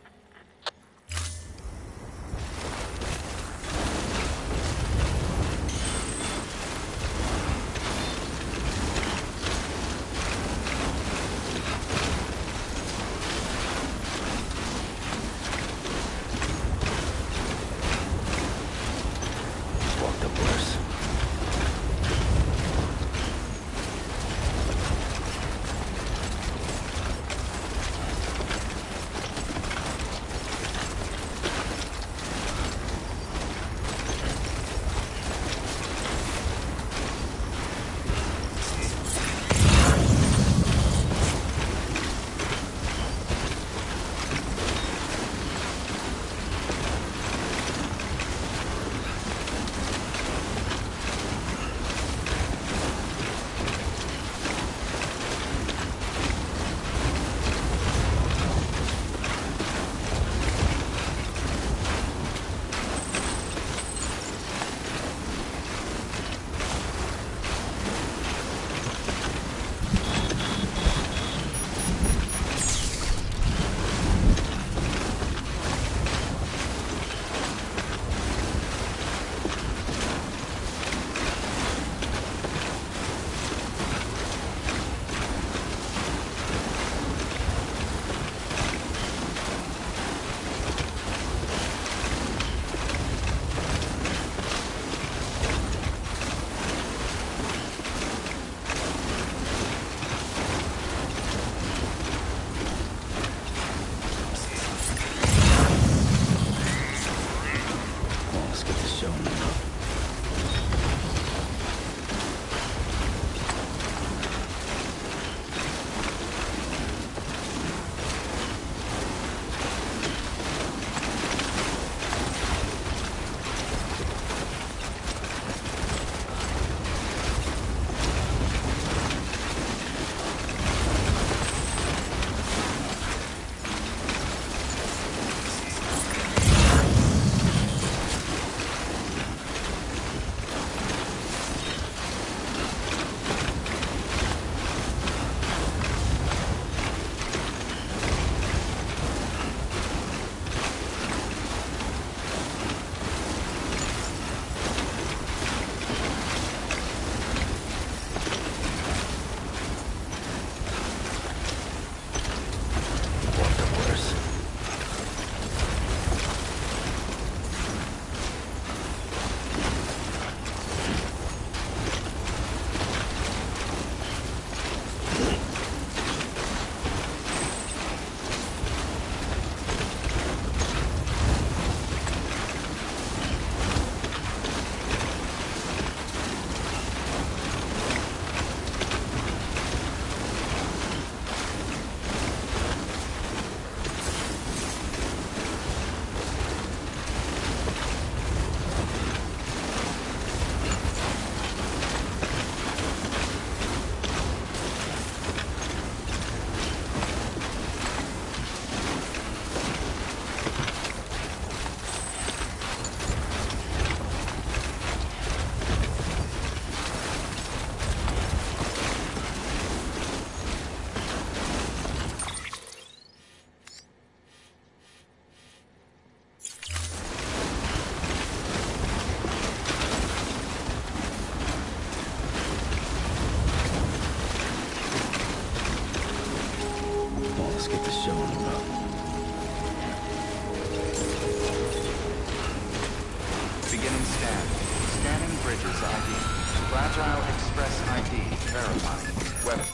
Fragile Express ID verified. Weapon.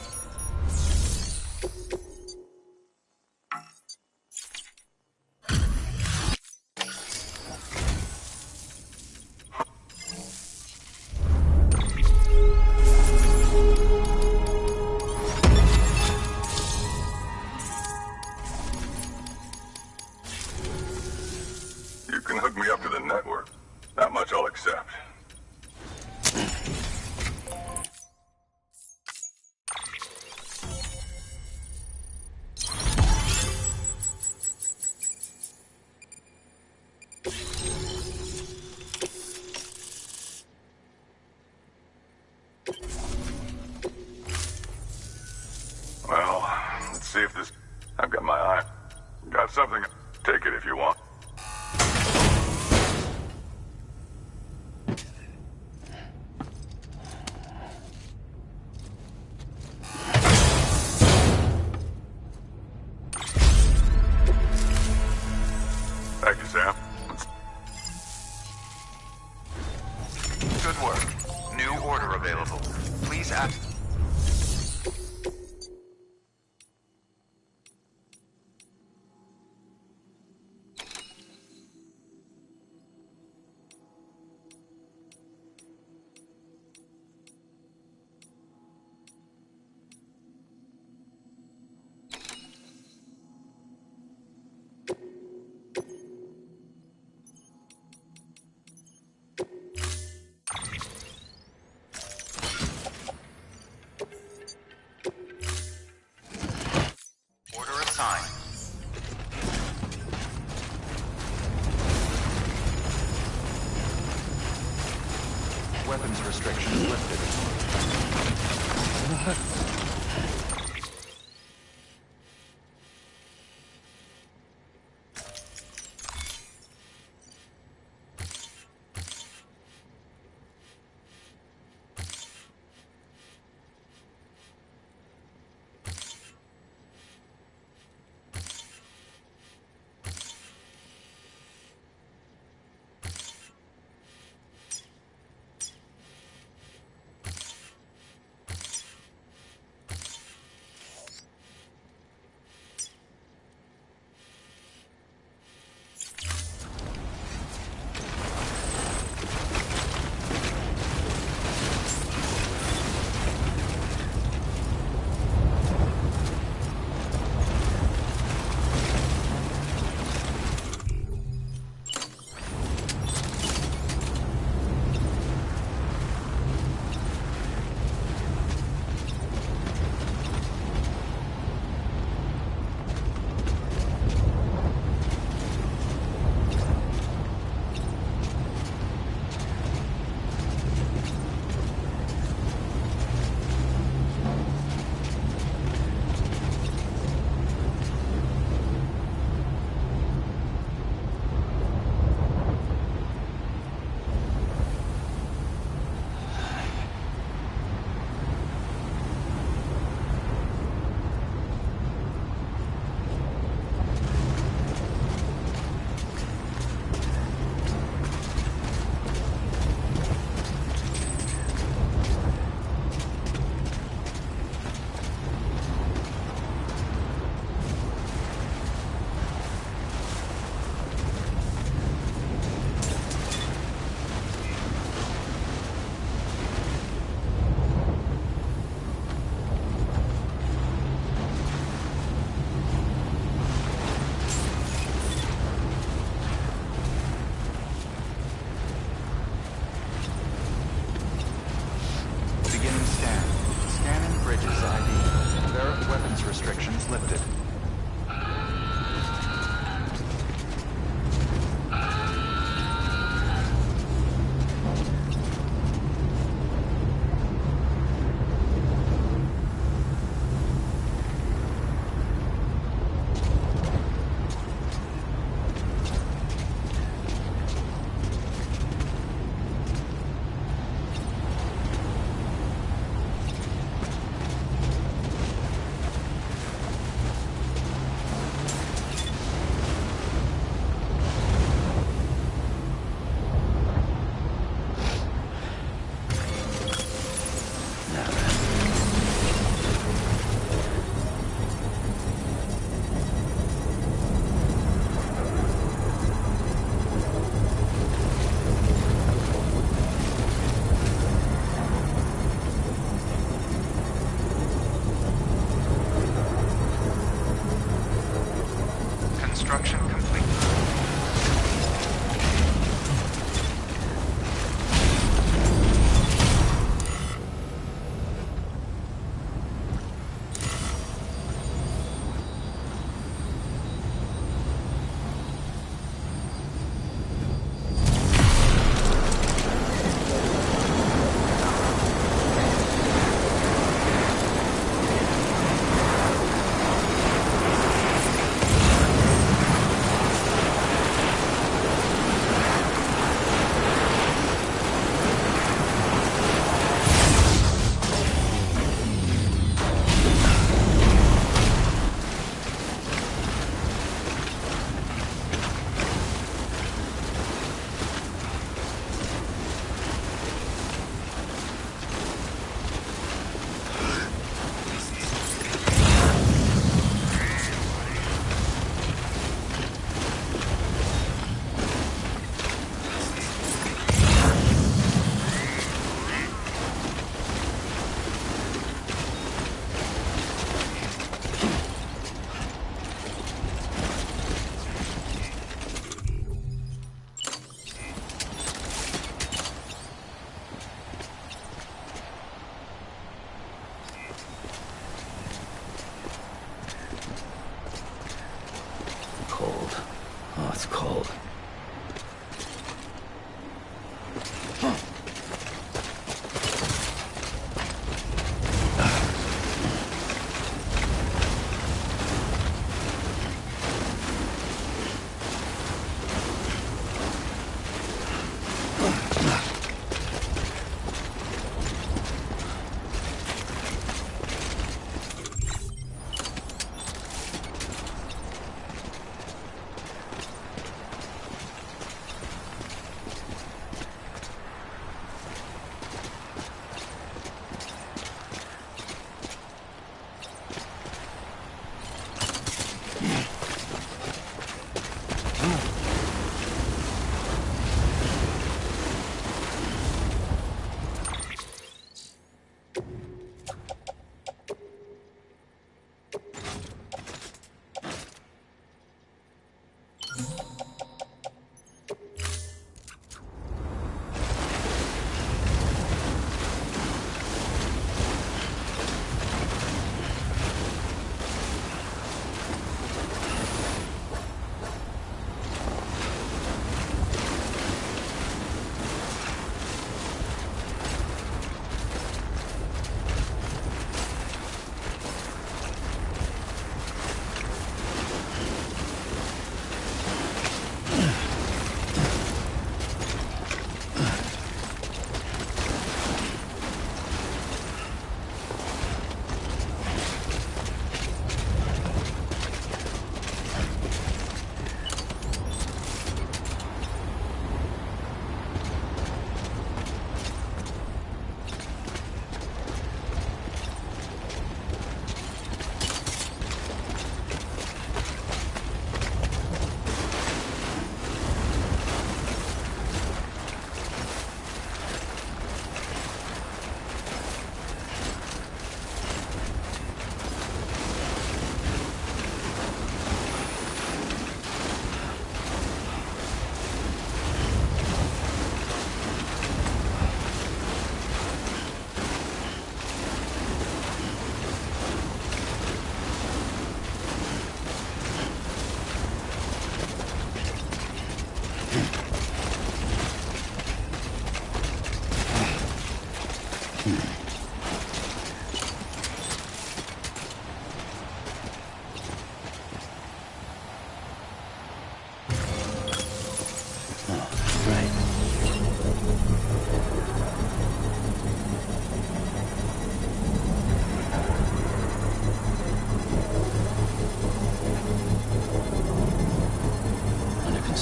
Well, let's see if this... I've got my eye. Got something. Take it if you want. Thank you, Sam. Good work. New order available. Please act. Order assigned. Weapons restrictions lifted.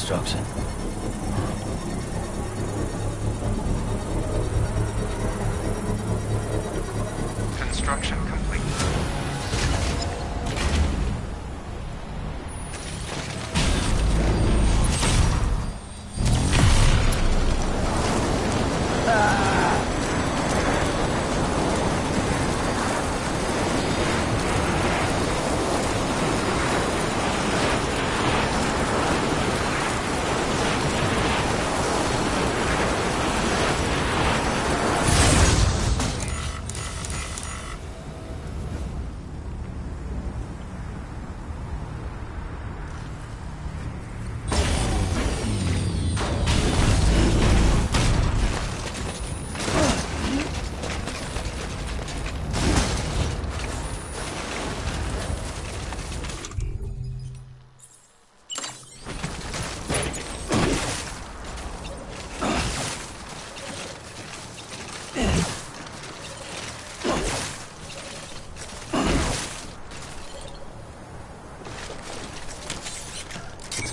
construction. Construction complete.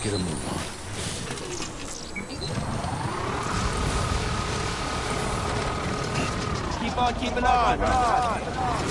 Get a move on. Keep on keeping on.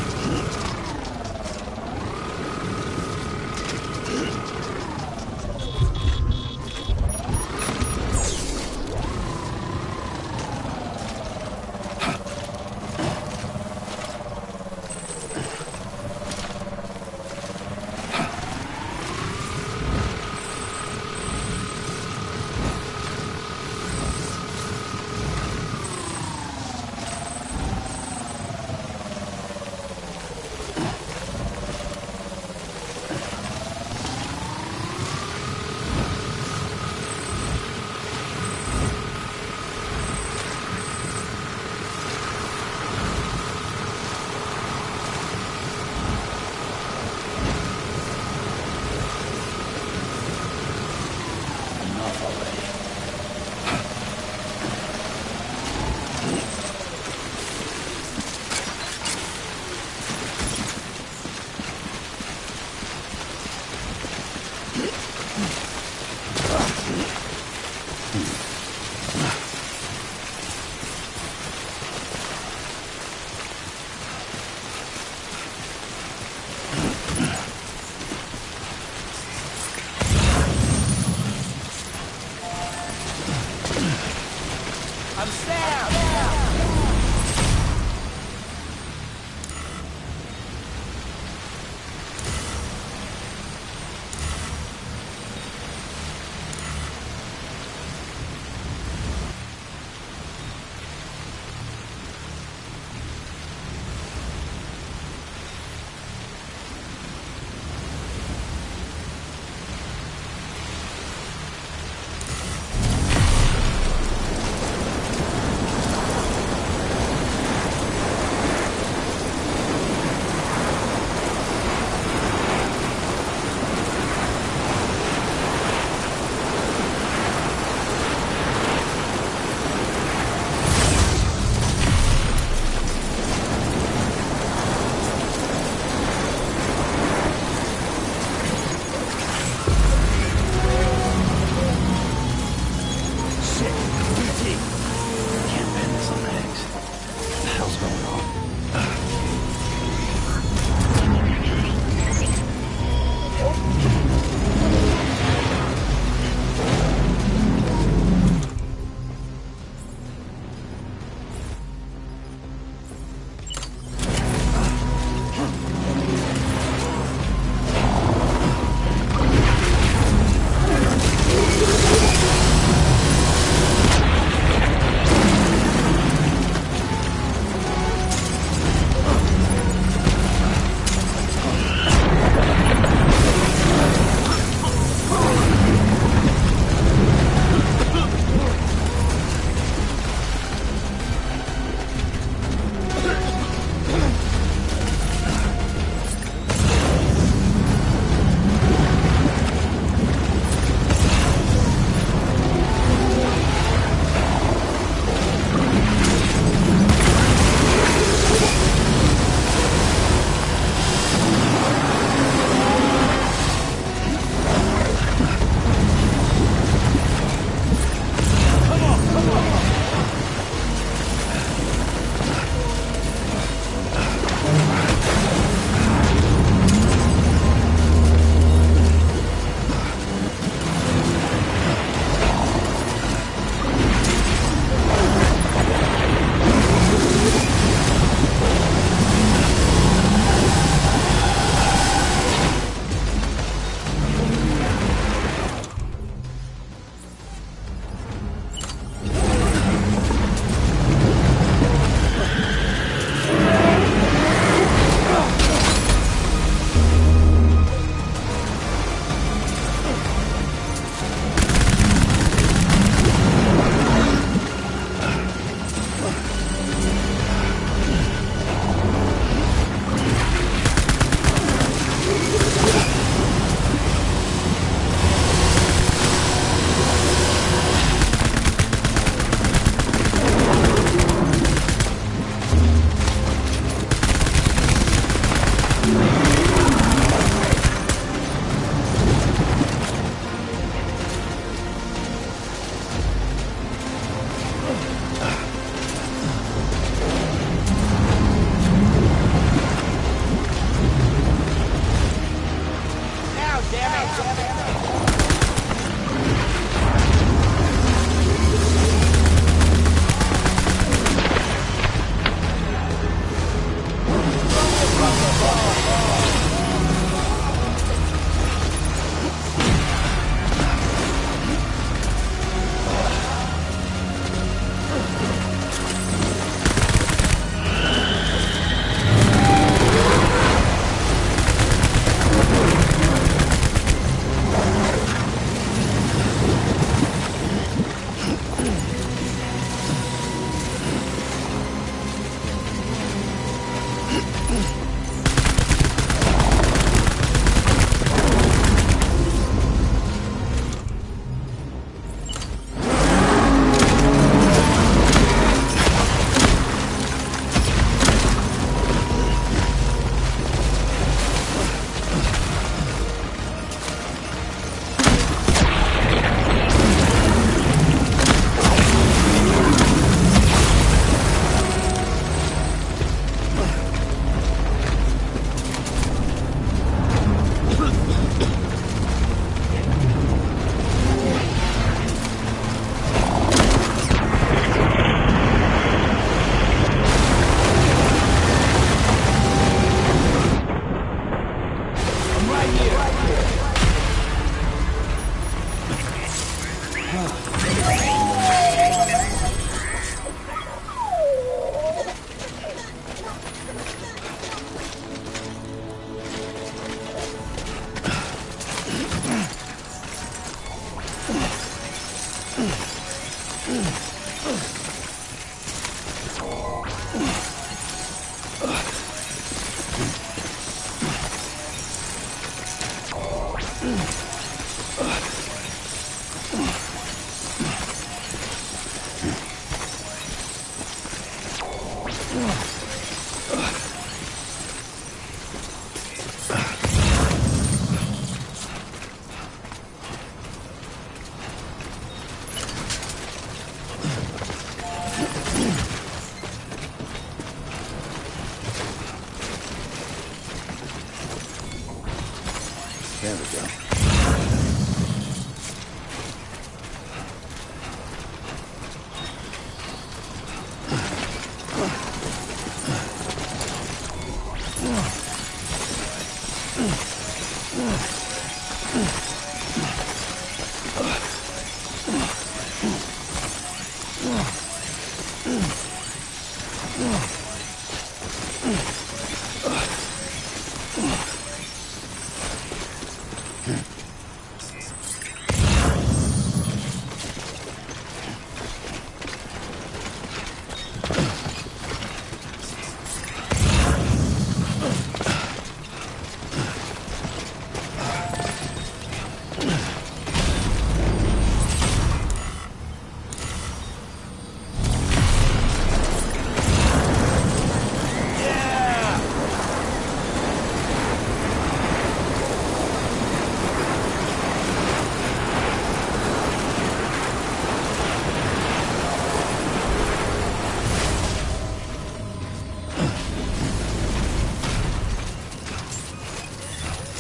There we go.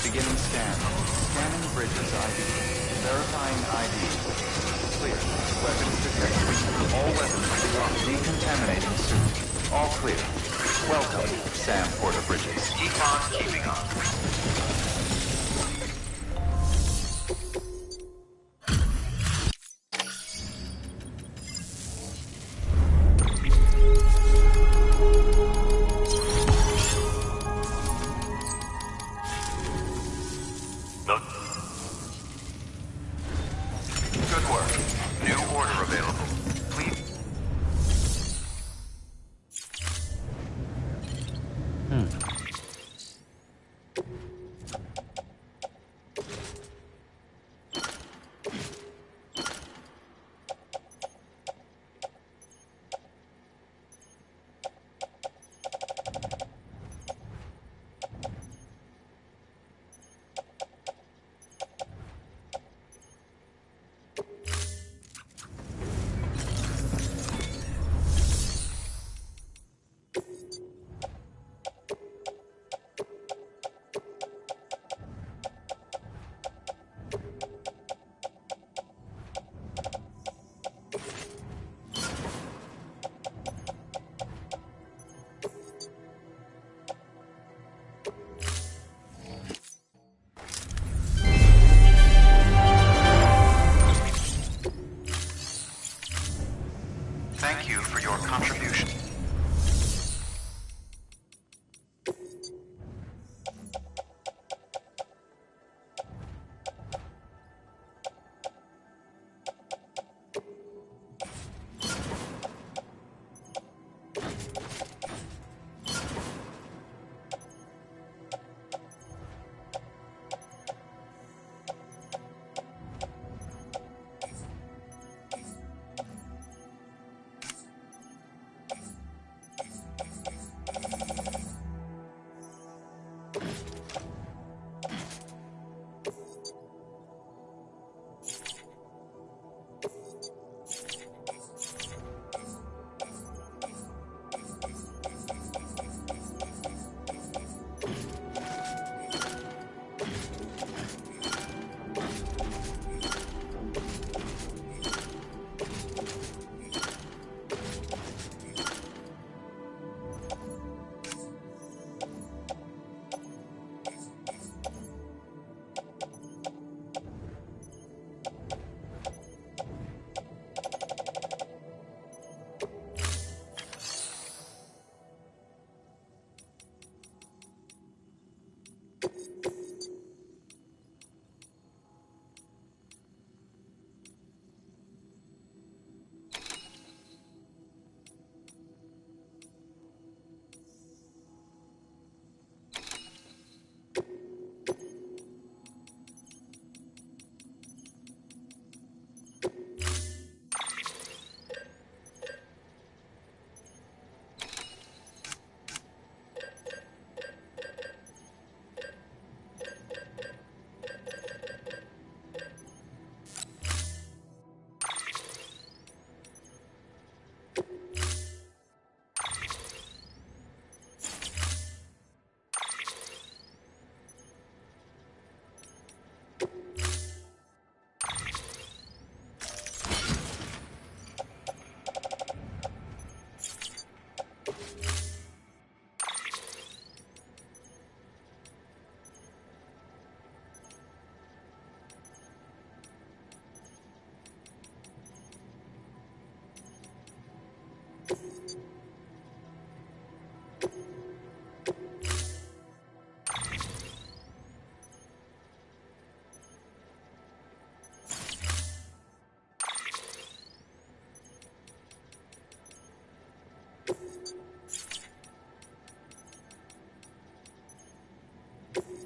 Beginning scan. Scanning bridges ID. Verifying ID. Clear. Weapons detected. All weapons will be locked. Decontaminating soon. All clear. Welcome, Sam Porter Bridges. Keep on keeping on. Good work. New order available. Please.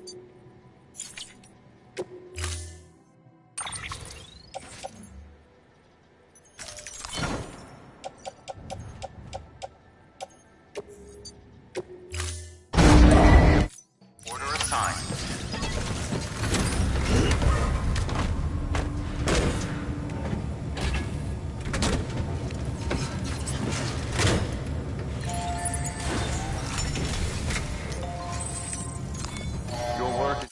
Order assigned. Your work is...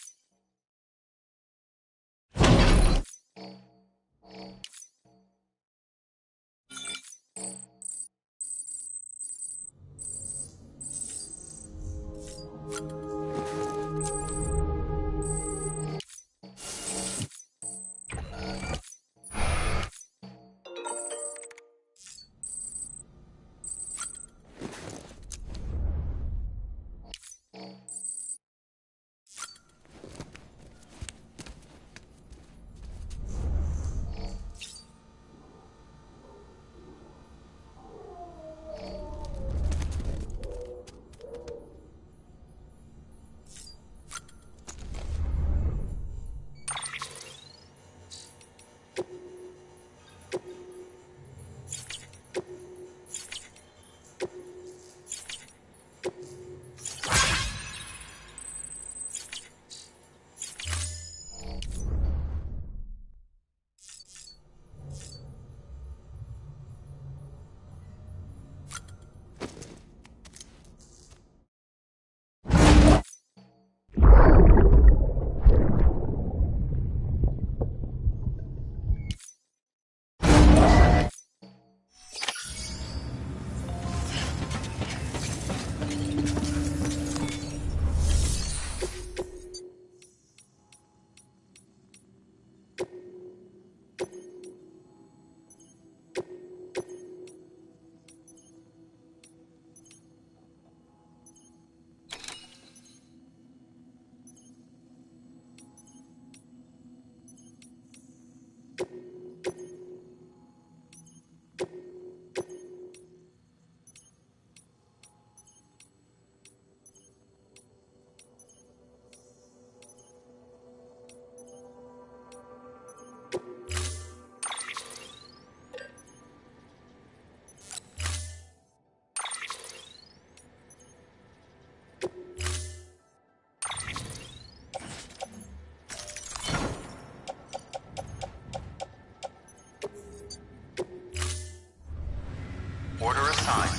Order assigned.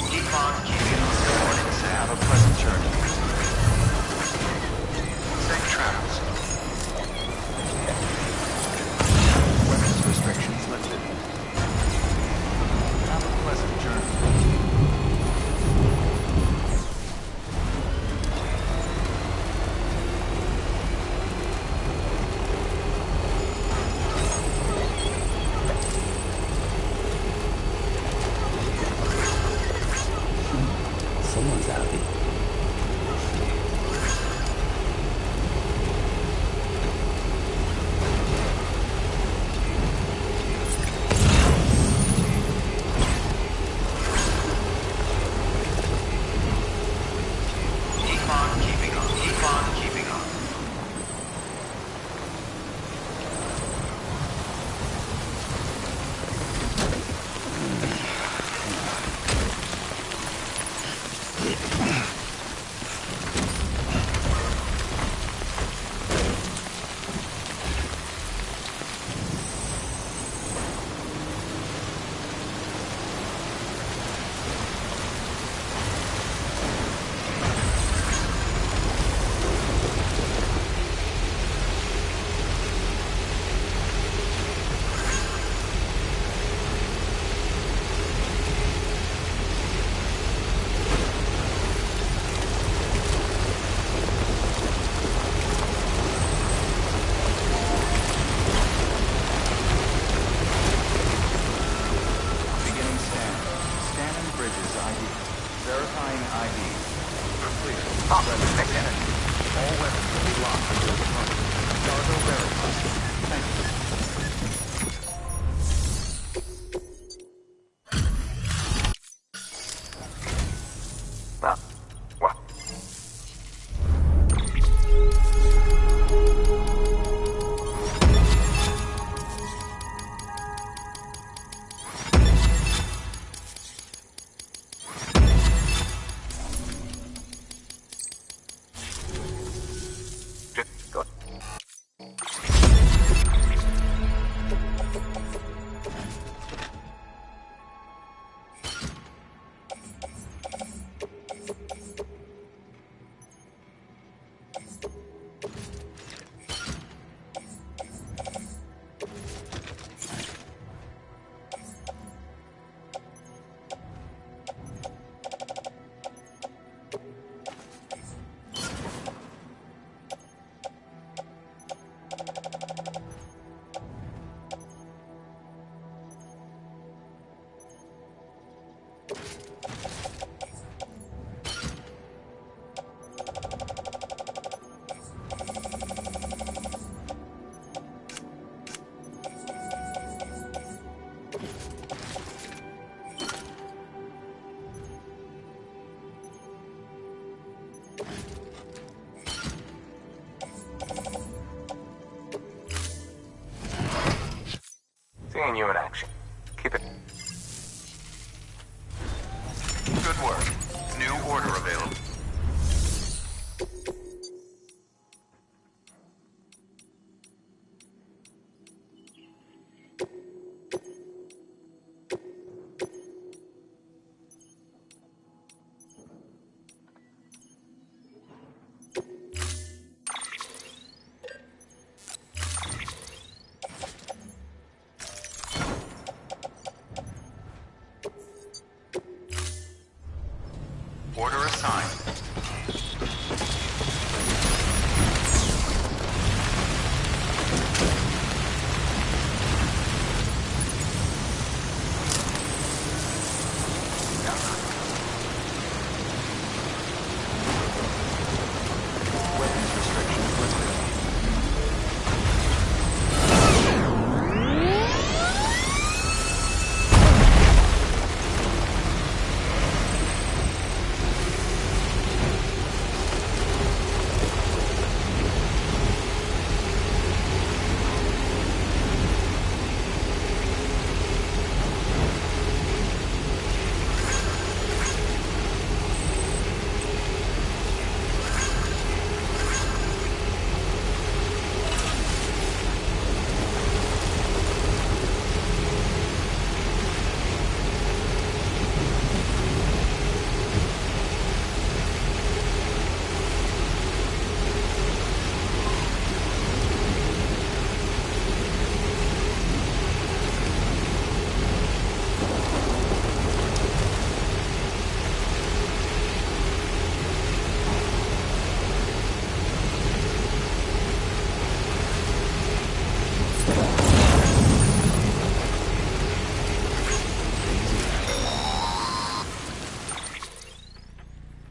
Keep on keeping on. Have a pleasant journey. Safe travels. Weapons restrictions lifted. Have a pleasant journey. Someone's happy. Keep on keeping on. Keep on keeping on. Verifying ID. Clear. Weapons identity. All weapons will be locked until the front. Cargo verified. Thank you. What? Seeing you in action. Keep it. Good work. New order available. Order assigned. Weapons restrictions lifted.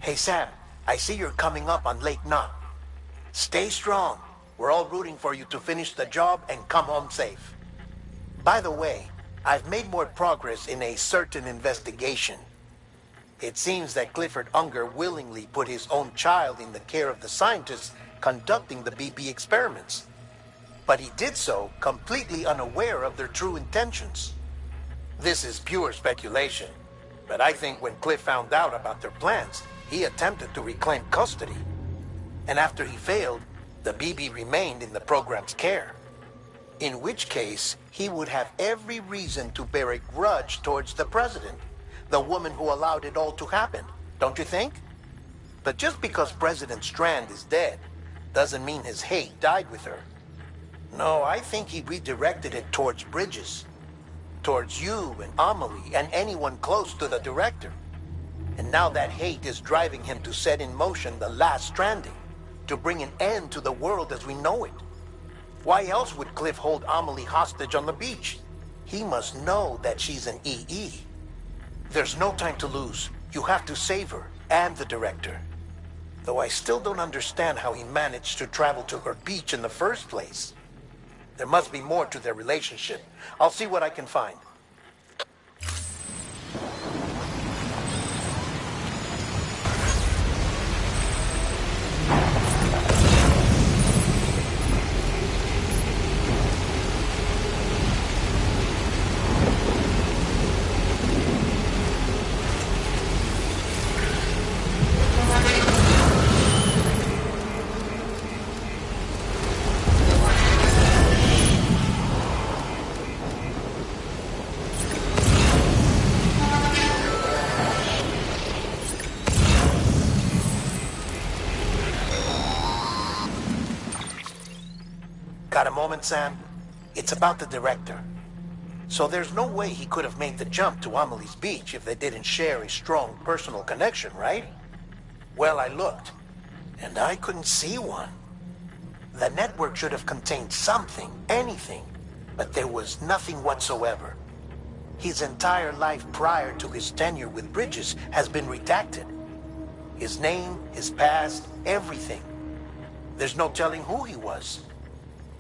Hey, Sam, I see you're coming up on Lake Knot. Stay strong. We're all rooting for you to finish the job and come home safe. By the way, I've made more progress in a certain investigation. It seems that Clifford Unger willingly put his own child in the care of the scientists conducting the BP experiments. But he did so completely unaware of their true intentions. This is pure speculation, but I think when Cliff found out about their plans, he attempted to reclaim custody. And after he failed, the BB remained in the program's care. In which case, he would have every reason to bear a grudge towards the president, the woman who allowed it all to happen, don't you think? But just because President Strand is dead, doesn't mean his hate died with her. No, I think he redirected it towards Bridges. Towards you and Amelie and anyone close to the director. And now that hate is driving him to set in motion the last stranding, to bring an end to the world as we know it. Why else would Cliff hold Amelie hostage on the beach? He must know that she's an EE. There's no time to lose. You have to save her and the director. Though I still don't understand how he managed to travel to her beach in the first place. There must be more to their relationship. I'll see what I can find. Got a moment, Sam? It's about the director. So there's no way he could have made the jump to Amelie's Beach if they didn't share a strong personal connection, right? Well, I looked, and I couldn't see one. The network should have contained something, anything, but there was nothing whatsoever. His entire life prior to his tenure with Bridges has been redacted. His name, his past, everything. There's no telling who he was.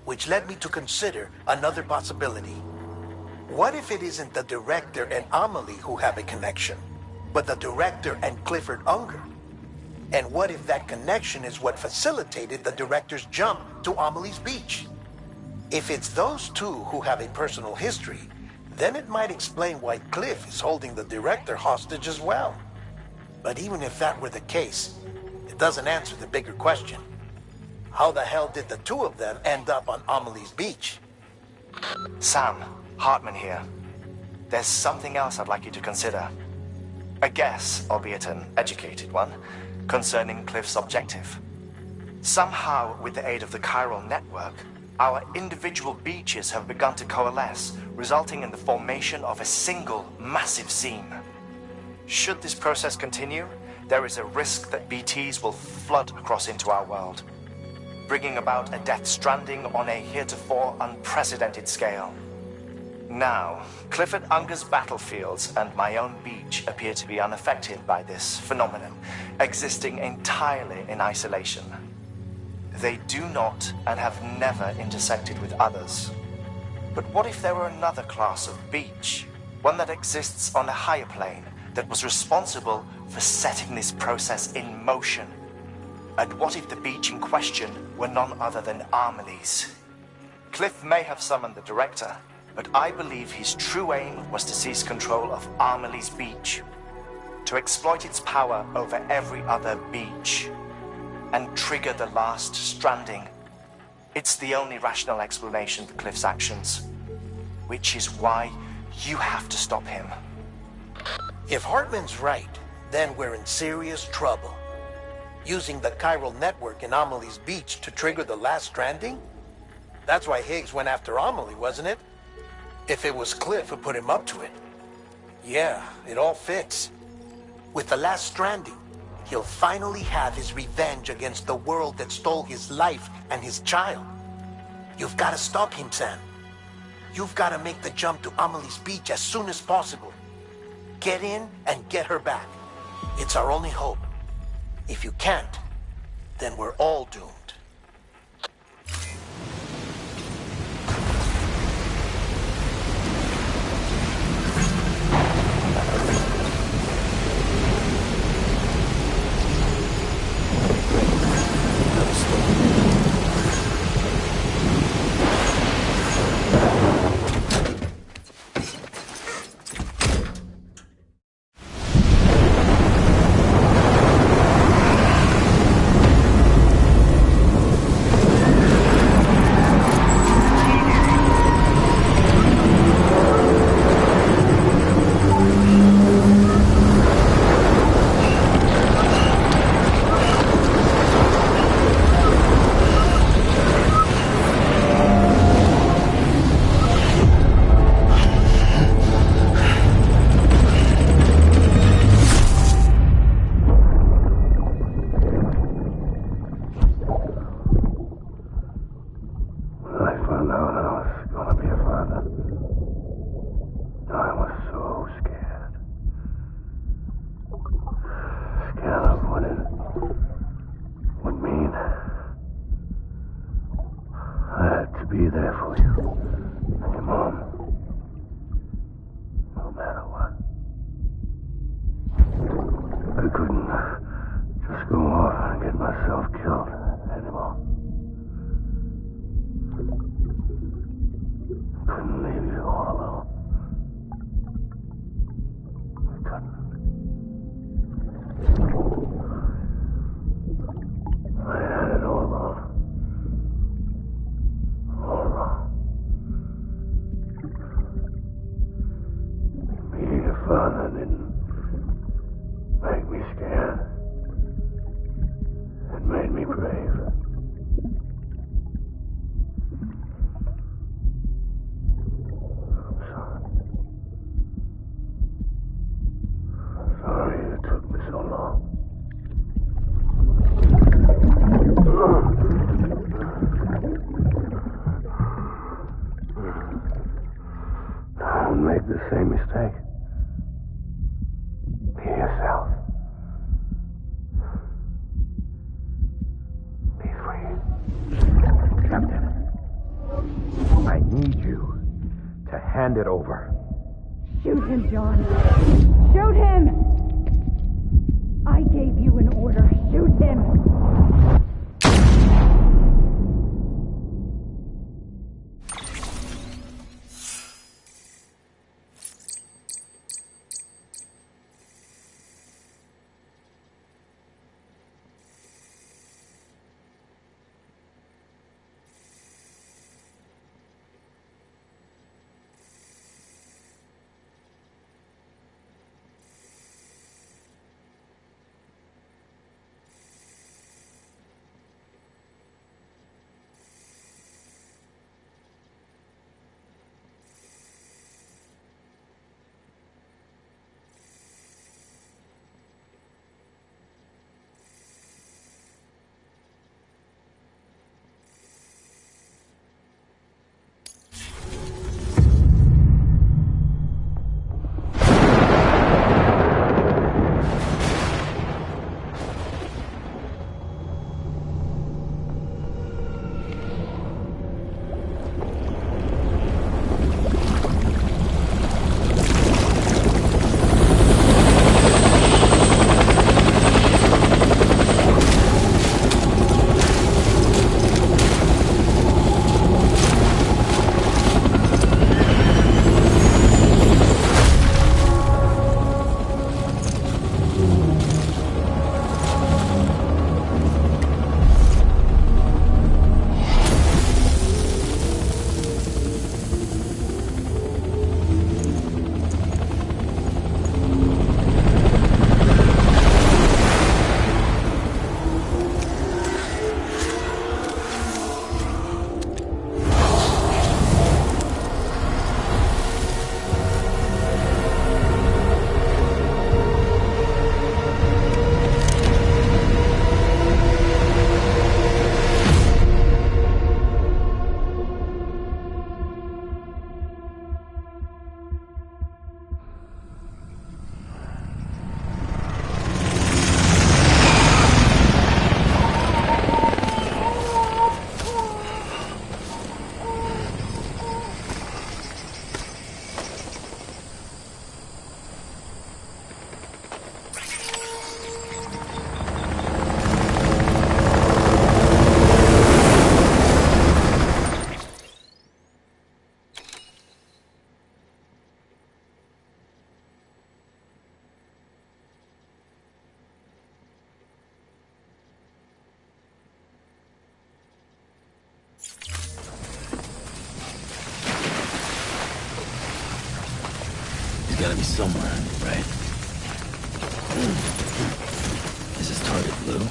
Which led me to consider another possibility. What if it isn't the director and Amelie who have a connection, but the director and Clifford Unger? And what if that connection is what facilitated the director's jump to Amelie's Beach? If it's those two who have a personal history, then it might explain why Cliff is holding the director hostage as well. But even if that were the case, it doesn't answer the bigger question. How the hell did the two of them end up on Amelie's Beach? Sam, Hartman here. There's something else I'd like you to consider. A guess, albeit an educated one, concerning Cliff's objective. Somehow, with the aid of the chiral network, our individual beaches have begun to coalesce, resulting in the formation of a single massive seam. Should this process continue, there is a risk that BTs will flood across into our world, bringing about a Death Stranding on a heretofore unprecedented scale. Now, Clifford Unger's battlefields and my own beach appear to be unaffected by this phenomenon, existing entirely in isolation. They do not and have never intersected with others. But what if there were another class of beach, one that exists on a higher plane, that was responsible for setting this process in motion? And what if the beach in question were none other than Amelie's? Cliff may have summoned the director, but I believe his true aim was to seize control of Amelie's Beach, to exploit its power over every other beach, and trigger the last stranding. It's the only rational explanation for Cliff's actions, which is why you have to stop him. If Hartman's right, then we're in serious trouble. Using the chiral network in Amelie's Beach to trigger the last stranding? That's why Higgs went after Amelie, wasn't it? If it was Cliff who put him up to it. Yeah, it all fits. With the last stranding, he'll finally have his revenge against the world that stole his life and his child. You've got to stop him, Sam. You've got to make the jump to Amelie's Beach as soon as possible. Get in and get her back. It's our only hope. If you can't, then we're all doomed. be there for you. And your mom. No matter what. I couldn't just go off and get myself killed anymore. Couldn't leave you all alone. I couldn't. I had it all wrong. All wrong. Being a father didn't make me scared. It made me brave. Sorry it took me so long. Don't make the same mistake. Be yourself. Be free. Captain, I need you to hand it over. Shoot him, John. Shoot him! I gave you an order. Shoot him! Gotta be somewhere, right? Is this target blue?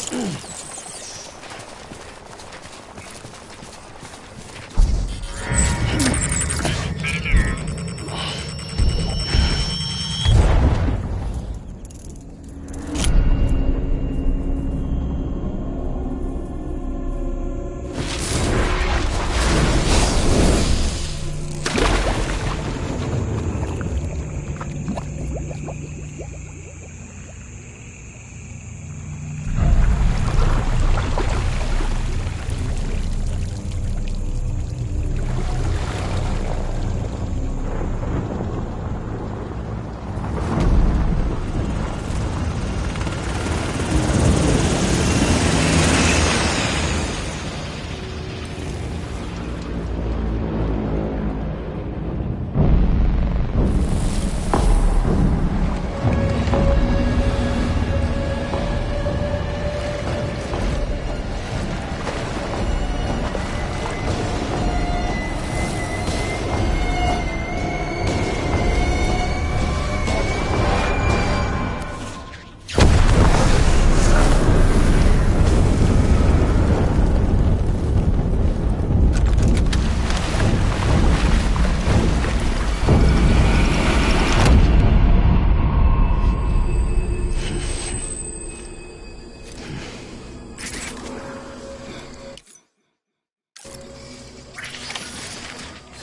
It's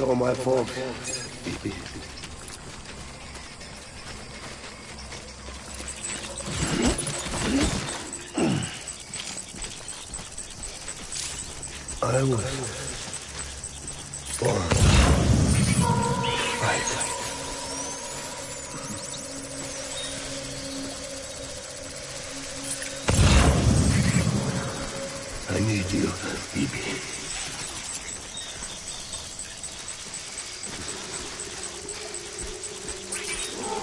all my fault. I was born right. I need you, Bibi.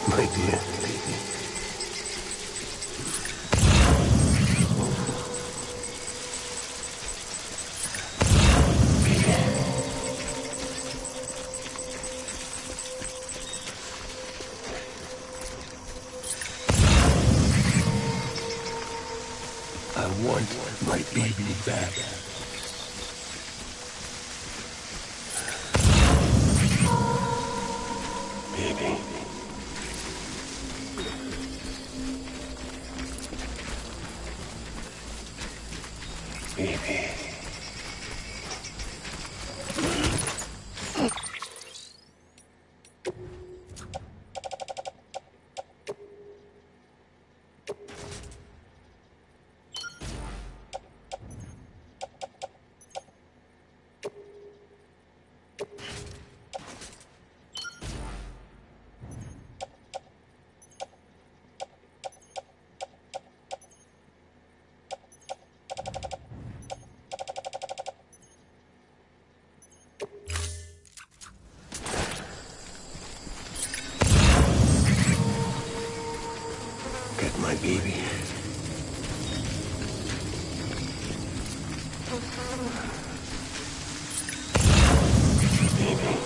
My dear Bibi. I want my baby back. Baby. Baby. Get my baby. Baby.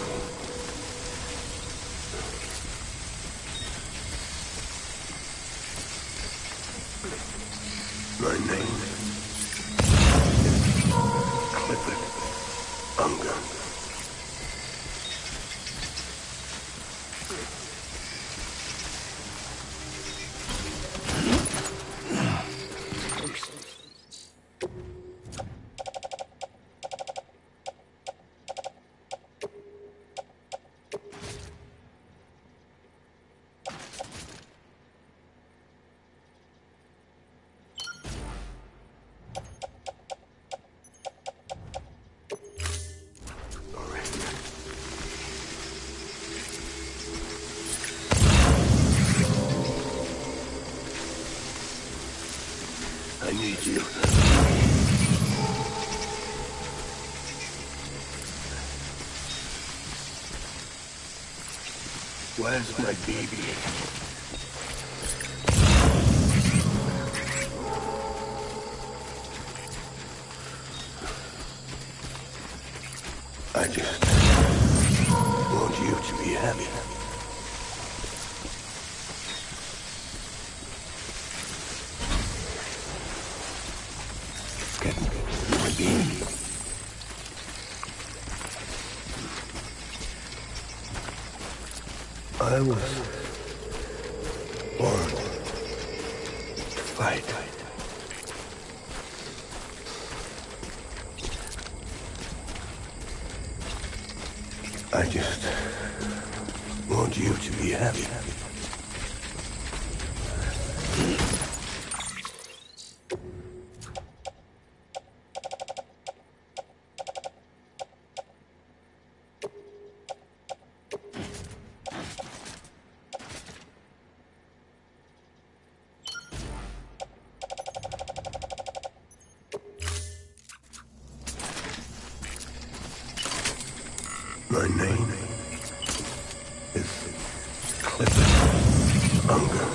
My name is Clifford Unger. I need you. Where's my baby? I just want you to be happy. look at my baby. I was born to fight. I just want you to be happy. My name is Clifford Unger.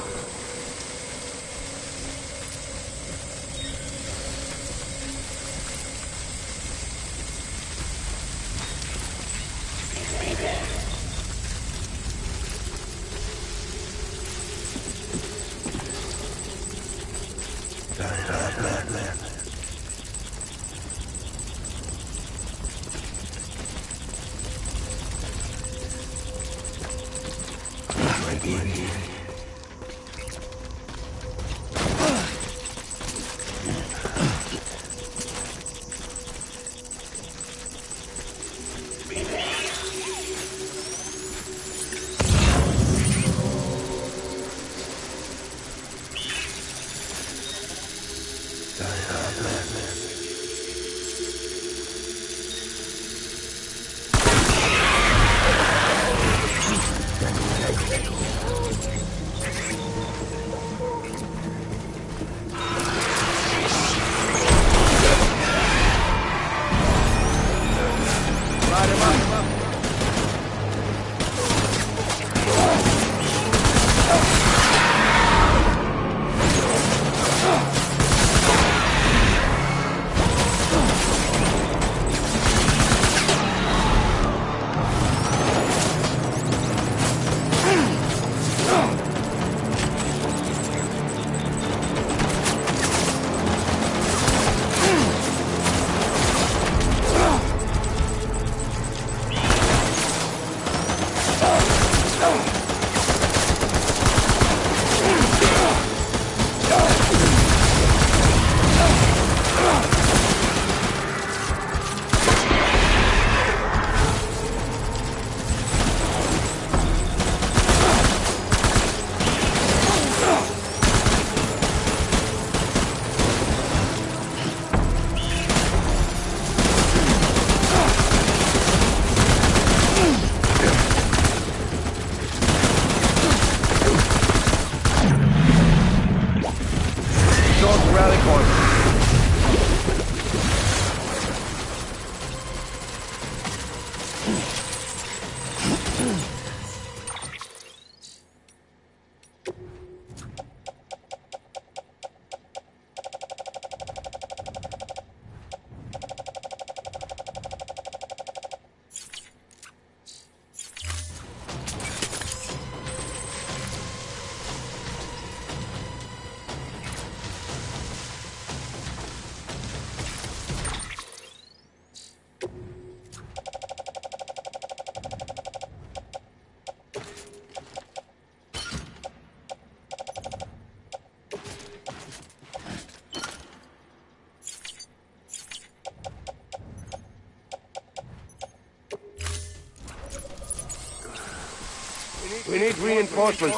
We need reinforcements.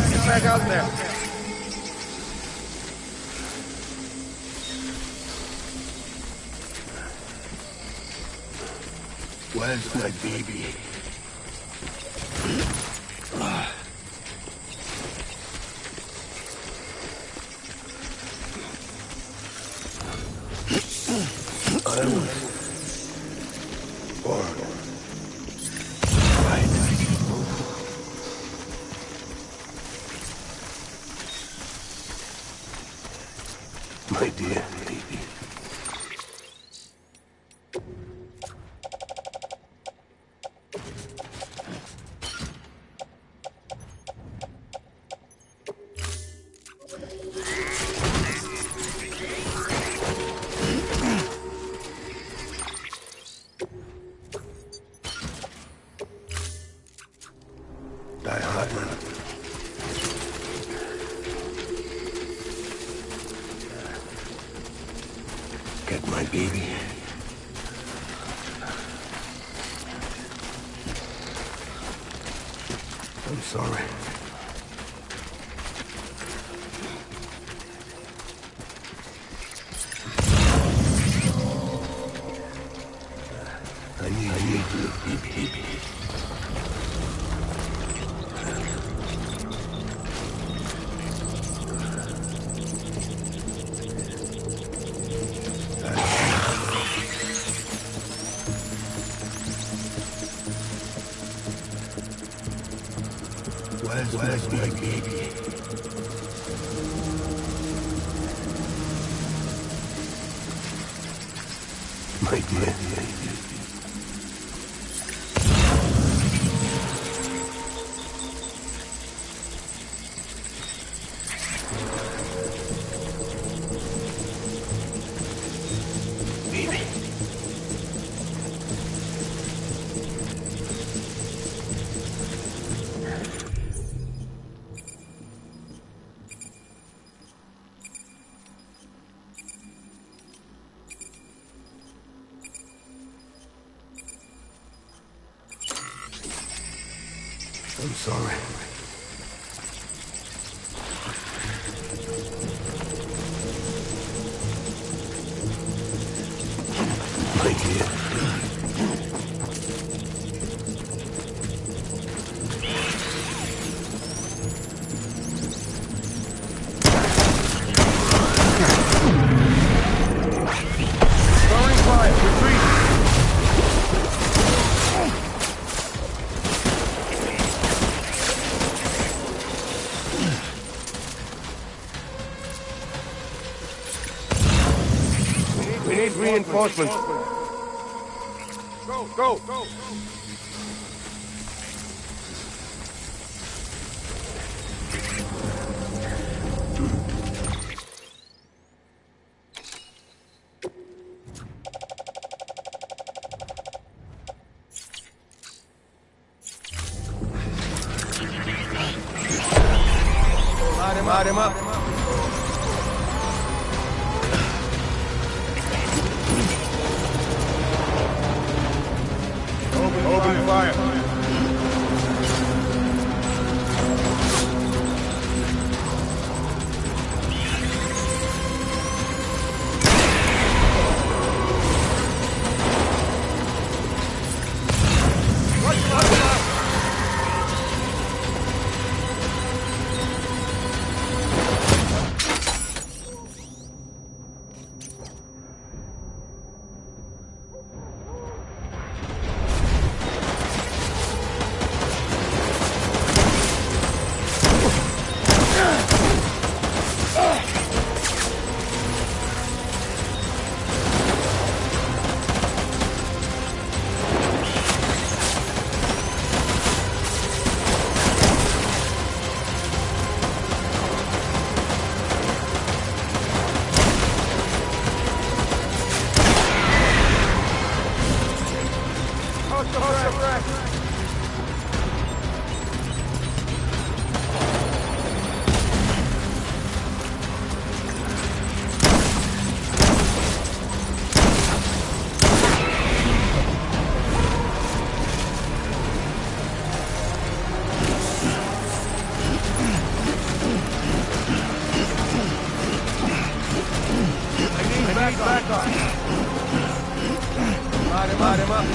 Get back out there. Where's my baby? I was born. My dear baby. baby. I'm sorry. I need you, baby. Where's my baby? My dear. Baby. I'm sorry. My dear. Throwing fire, retreat! We need reinforcements. Go! Light him up. Open fire. Back up. Light him up.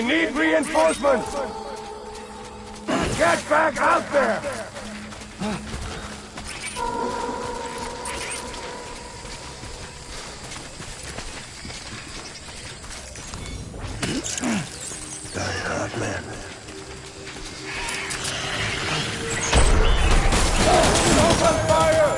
We need reinforcements! Get back out there! Die hard, man. Open fire!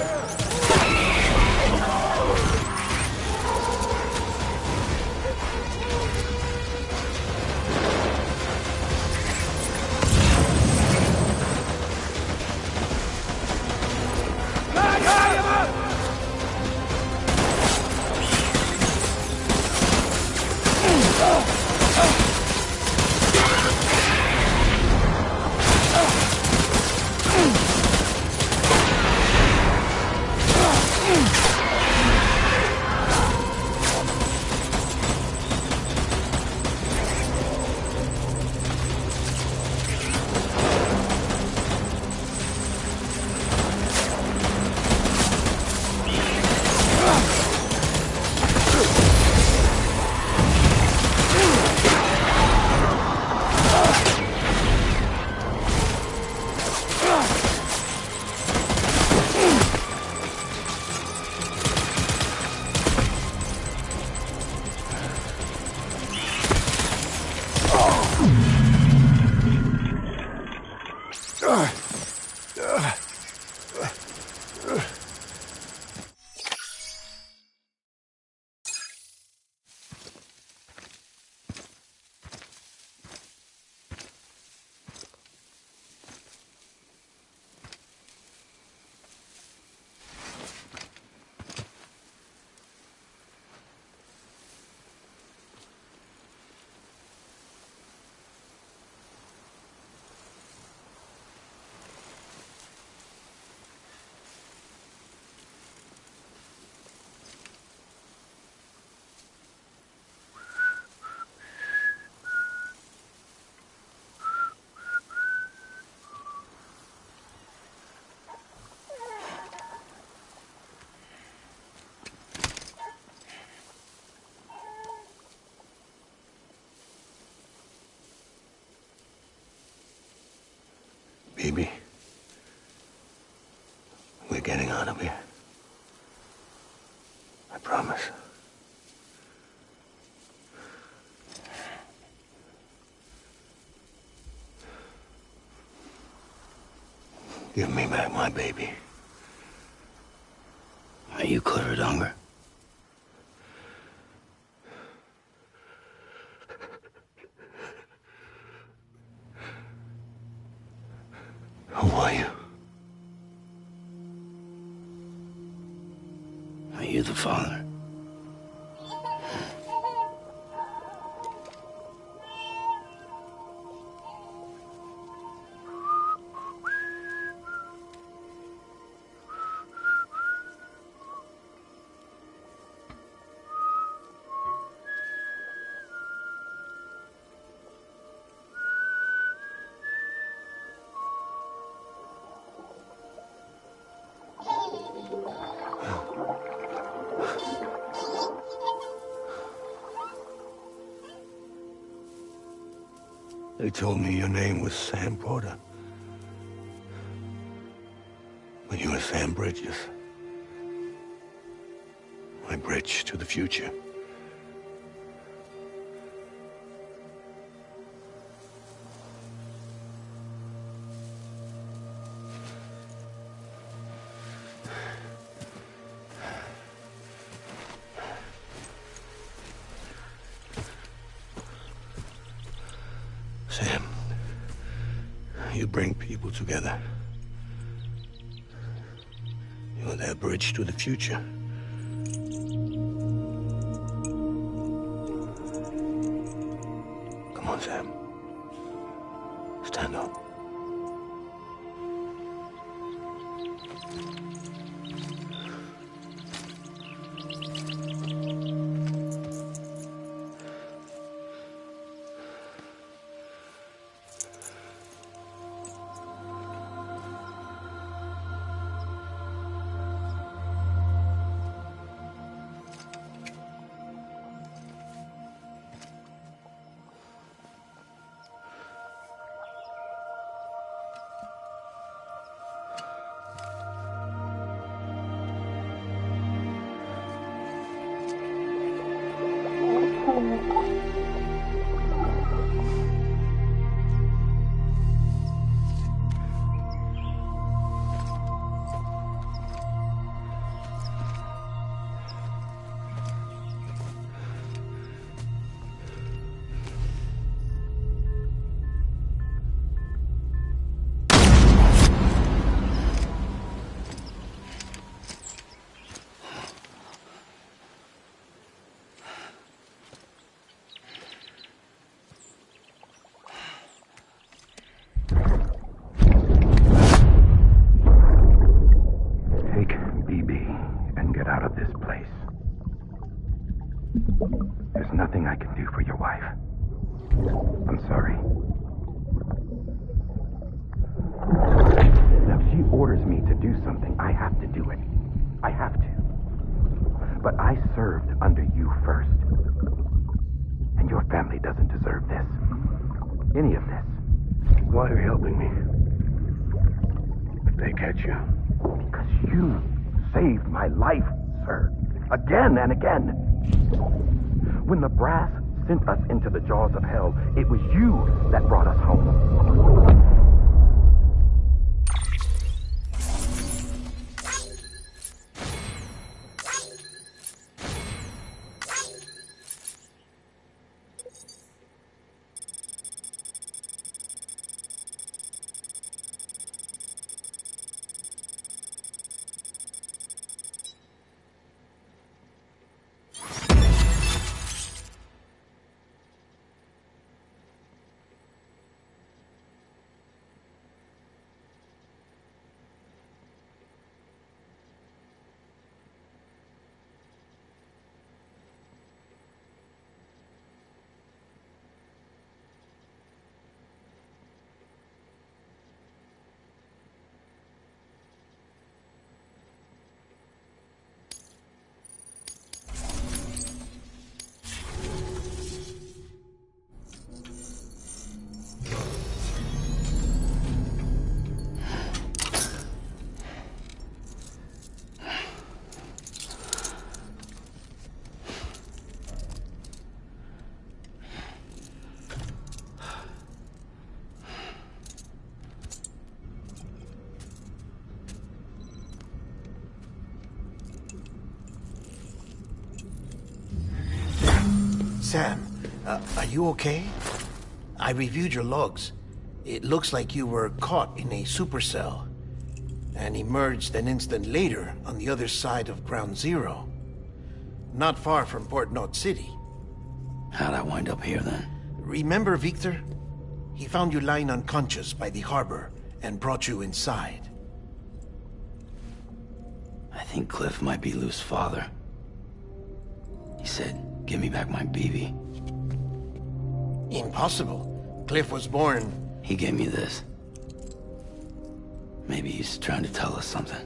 Baby, we're getting out of here. I promise. Give me back my baby. Are you Clara Donger? Who are you? Are you the father? They told me your name was Sam Porter. But you were Sam Bridges. My bridge to the future. Sam, you bring people together. You're their bridge to the future. Come on, Sam. Stand up. to do something, I have to do it. I have to. But I served under you first. And your family doesn't deserve this. Any of this. Why are you helping me? If they catch you. Because you saved my life, sir. Again and again. When the brass sent us into the jaws of hell, it was you that brought us home. Sam, are you okay? I reviewed your logs. It looks like you were caught in a supercell and emerged an instant later on the other side of Ground Zero. Not far from Port Knot City. How'd I wind up here then? Remember Victor? He found you lying unconscious by the harbor and brought you inside. I think Cliff might be Lou's father. He said, "Give me back my BB." Impossible. Cliff was born... He gave me this. Maybe he's trying to tell us something.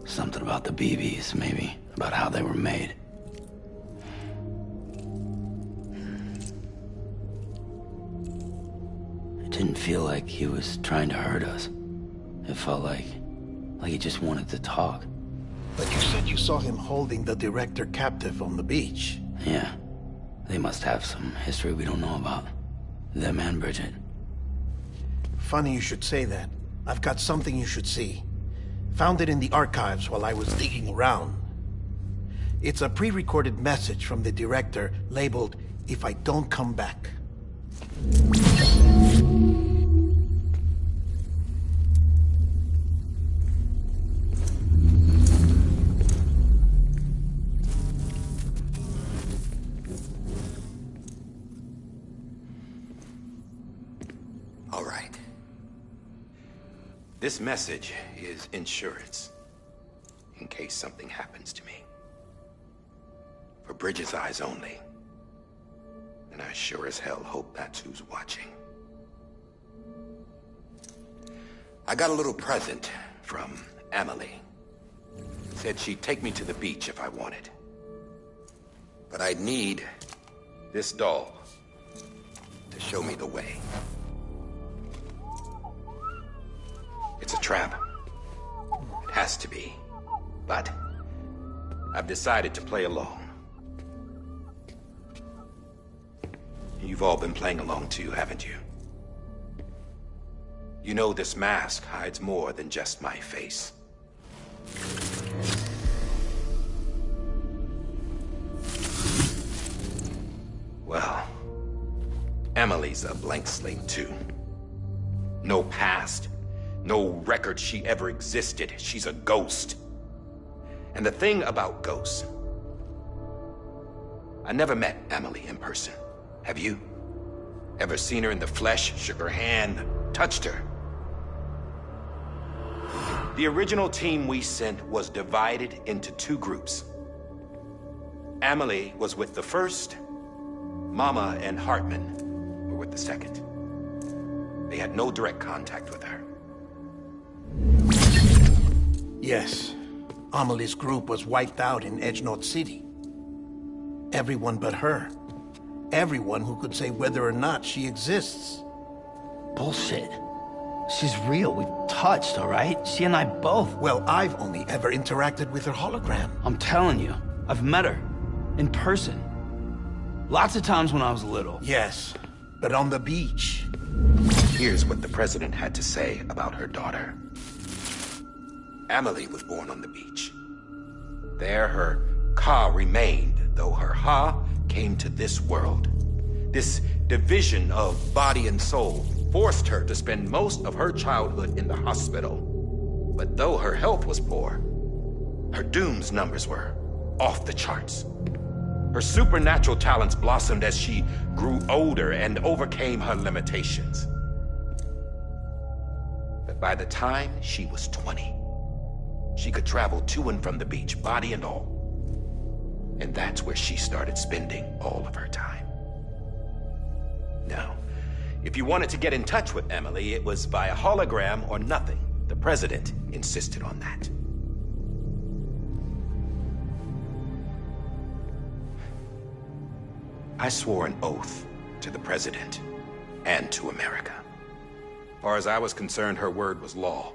Something about the BBs, maybe. About how they were made. It didn't feel like he was trying to hurt us. It felt like he just wanted to talk. But you said you saw him holding the director captive on the beach. Yeah. They must have some history we don't know about. Them and Bridget. Funny you should say that. I've got something you should see. Found it in the archives while I was digging around. It's a pre-recorded message from the director labeled, "If I don't come back." All right. This message is insurance, in case something happens to me. For Bridget's eyes only. And I sure as hell hope that's who's watching. I got a little present from Emily. Said she'd take me to the beach if I wanted. But I'd need this doll to show me the way. It's a trap. It has to be. But I've decided to play along. You've all been playing along too, haven't you? You know this mask hides more than just my face. Well, Emily's a blank slate too. No past. No record she ever existed. She's a ghost. And the thing about ghosts, I never met Emily in person. Have you? Ever seen her in the flesh, shook her hand, touched her? The original team we sent was divided into two groups. Emily was with the first. Mama and Hartman were with the second. They had no direct contact with her. Yes. Amelie's group was wiped out in Edgenorth City. Everyone but her. Everyone who could say whether or not she exists. Bullshit. She's real. We've touched, all right? She and I both. Well, I've only ever interacted with her hologram. I'm telling you, I've met her. In person. Lots of times when I was little. Yes, but on the beach. Here's what the president had to say about her daughter. Amelie was born on the beach. There her Ka remained, though her Ha came to this world. This division of body and soul forced her to spend most of her childhood in the hospital. But though her health was poor, her Doom's numbers were off the charts. Her supernatural talents blossomed as she grew older and overcame her limitations. But by the time she was 20, she could travel to and from the beach, body and all. And that's where she started spending all of her time. Now, if you wanted to get in touch with Emily, it was via hologram or nothing. The president insisted on that. I swore an oath to the president and to America. As far as I was concerned, her word was law.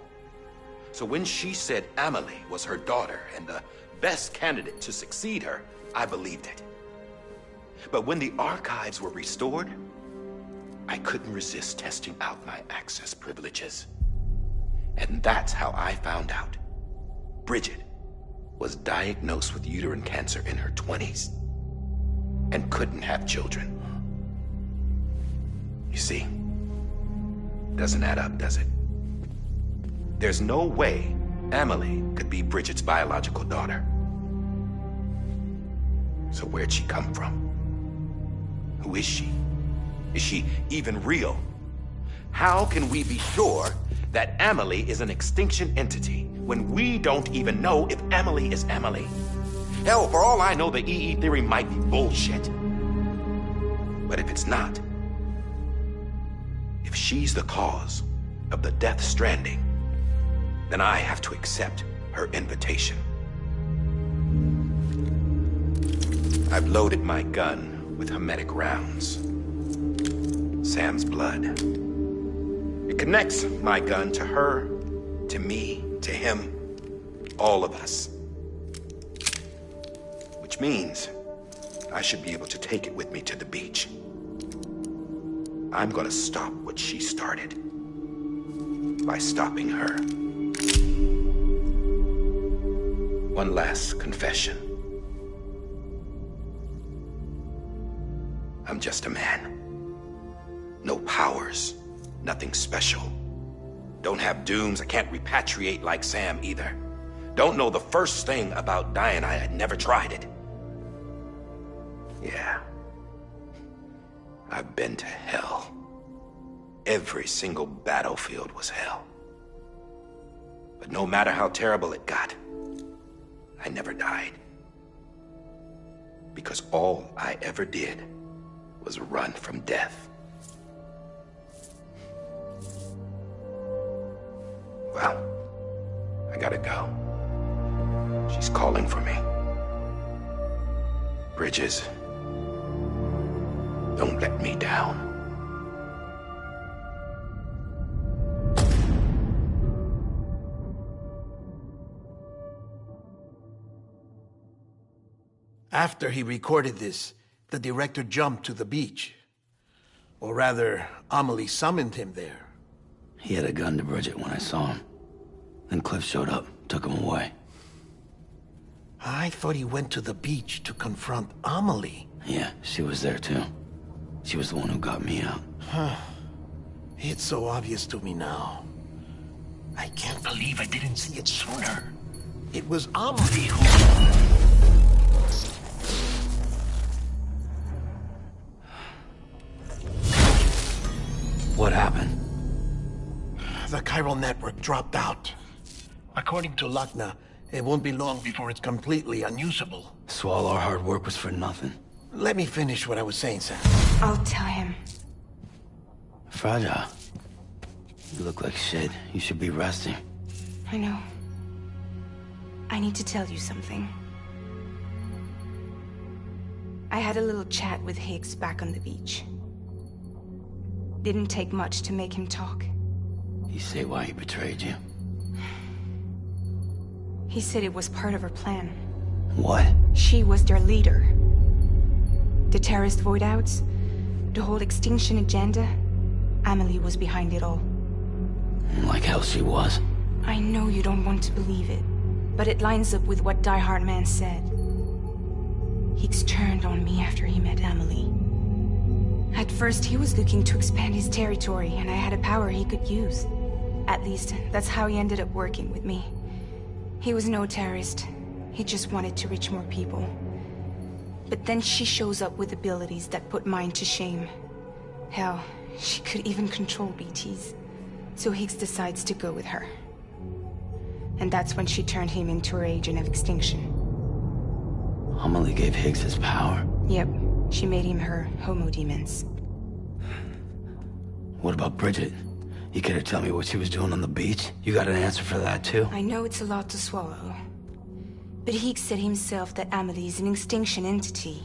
So when she said Amelie was her daughter and the best candidate to succeed her, I believed it. But when the archives were restored, I couldn't resist testing out my access privileges. And that's how I found out. Bridget was diagnosed with uterine cancer in her 20s and couldn't have children. You see, doesn't add up, does it? There's no way Amelie could be Bridget's biological daughter. So where'd she come from? Who is she? Is she even real? How can we be sure that Amelie is an extinction entity when we don't even know if Amelie is Amelie? Hell, for all I know, the EE theory might be bullshit. But if it's not, if she's the cause of the Death Stranding, then I have to accept her invitation. I've loaded my gun with hermetic rounds. Sam's blood. It connects my gun to her, to me, to him, all of us. Which means I should be able to take it with me to the beach. I'm gonna stop what she started by stopping her. One last confession. I'm just a man. No powers, nothing special. Don't have dooms, I can't repatriate like Sam either. Don't know the first thing about dying, I had never tried it. Yeah. I've been to hell. Every single battlefield was hell. But no matter how terrible it got, I never died. Because all I ever did was run from death. Well, I gotta go. She's calling for me. Bridges, don't let me down. After he recorded this, the director jumped to the beach. Or rather, Amelie summoned him there. He had a gun to Bridget when I saw him. Then Cliff showed up, took him away. I thought he went to the beach to confront Amelie. Yeah, she was there too. She was the one who got me out. Huh. It's so obvious to me now. I can't believe I didn't see it sooner. It was Amelie who... What happened? The chiral network dropped out. According to Lachna, it won't be long before it's completely unusable. So all our hard work was for nothing. Let me finish what I was saying, Sam. I'll tell him. Fragile. You look like shit. You should be resting. I know. I need to tell you something. I had a little chat with Higgs back on the beach. Didn't take much to make him talk. You say why he betrayed you? He said it was part of her plan. What? She was their leader. The terrorist voidouts, the whole extinction agenda, Amelie was behind it all. Like hell she was. I know you don't want to believe it, but it lines up with what Die Hard Man said. Higgs turned on me after he met Amelie. At first, he was looking to expand his territory, and I had a power he could use. At least, that's how he ended up working with me. He was no terrorist. He just wanted to reach more people. But then she shows up with abilities that put mine to shame. Hell, she could even control BTs. So Higgs decides to go with her. And that's when she turned him into her agent of extinction. Amelie gave Higgs his power. Yep, she made him her Homo Demens. What about Bridget? You care to tell me what she was doing on the beach? You got an answer for that too? I know it's a lot to swallow. But Higgs said himself that Amelie is an extinction entity.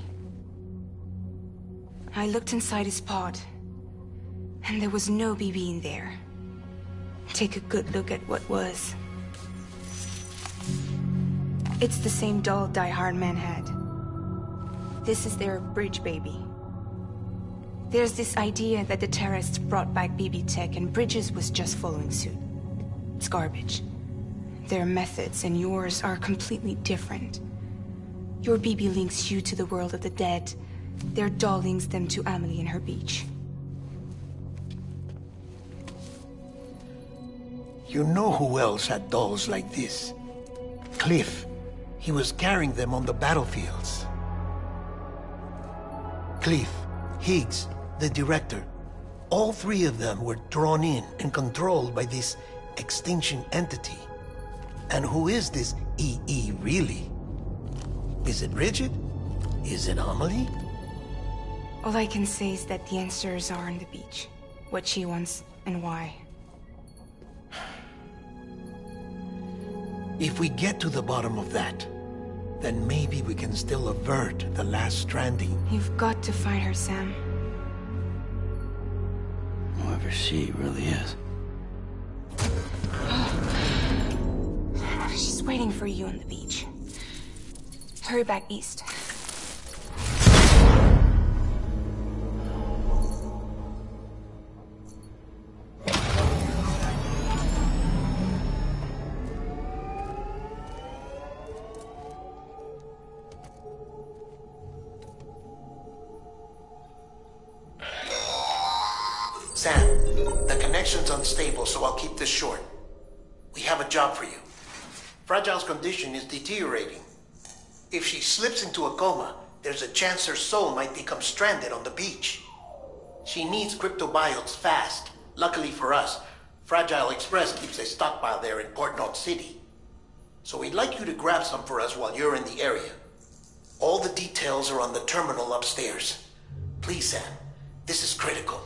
I looked inside his pod, and there was no BB in there. Take a good look at what was. It's the same doll Die Hard Man had. This is their bridge baby. There's this idea that the terrorists brought back BB tech and Bridges was just following suit. It's garbage. Their methods and yours are completely different. Your BB links you to the world of the dead. Their doll links them to Amelie and her beach. You know who else had dolls like this? Cliff. He was carrying them on the battlefields. Cliff, Higgs, the director. All three of them were drawn in and controlled by this extinction entity. And who is this EE really? Is it Bridget? Is it Amelie? All I can say is that the answers are on the beach. What she wants and why. If we get to the bottom of that, then maybe we can still avert the last stranding. You've got to find her, Sam. Whoever she really is. She's waiting for you on the beach. Hurry back east. Sam, the connection's unstable, so I'll keep this short. We have a job for you. Fragile's condition is deteriorating. If she slips into a coma, there's a chance her soul might become stranded on the beach. She needs cryptobiotes fast. Luckily for us, Fragile Express keeps a stockpile there in Port Knot City. So we'd like you to grab some for us while you're in the area. All the details are on the terminal upstairs. Please, Sam, this is critical.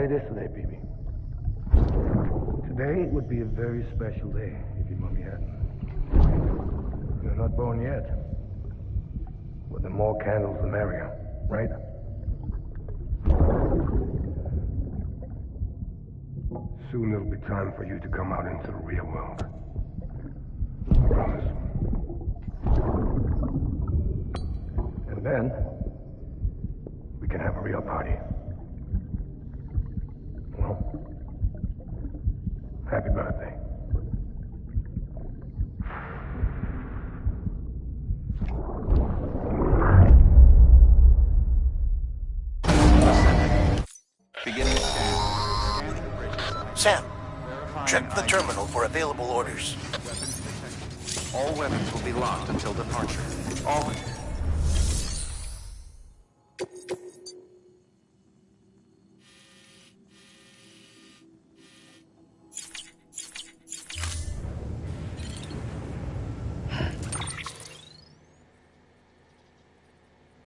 me this today, BB. Today would be a very special day if your mommy hadn't. You're not born yet. But the more candles, the merrier, right? Soon it'll be time for you to come out into the real world. I promise. And then, we can have a real party. Well, happy birthday. Beginning scan. Sam, check the terminal for available orders. All weapons will be locked until departure. All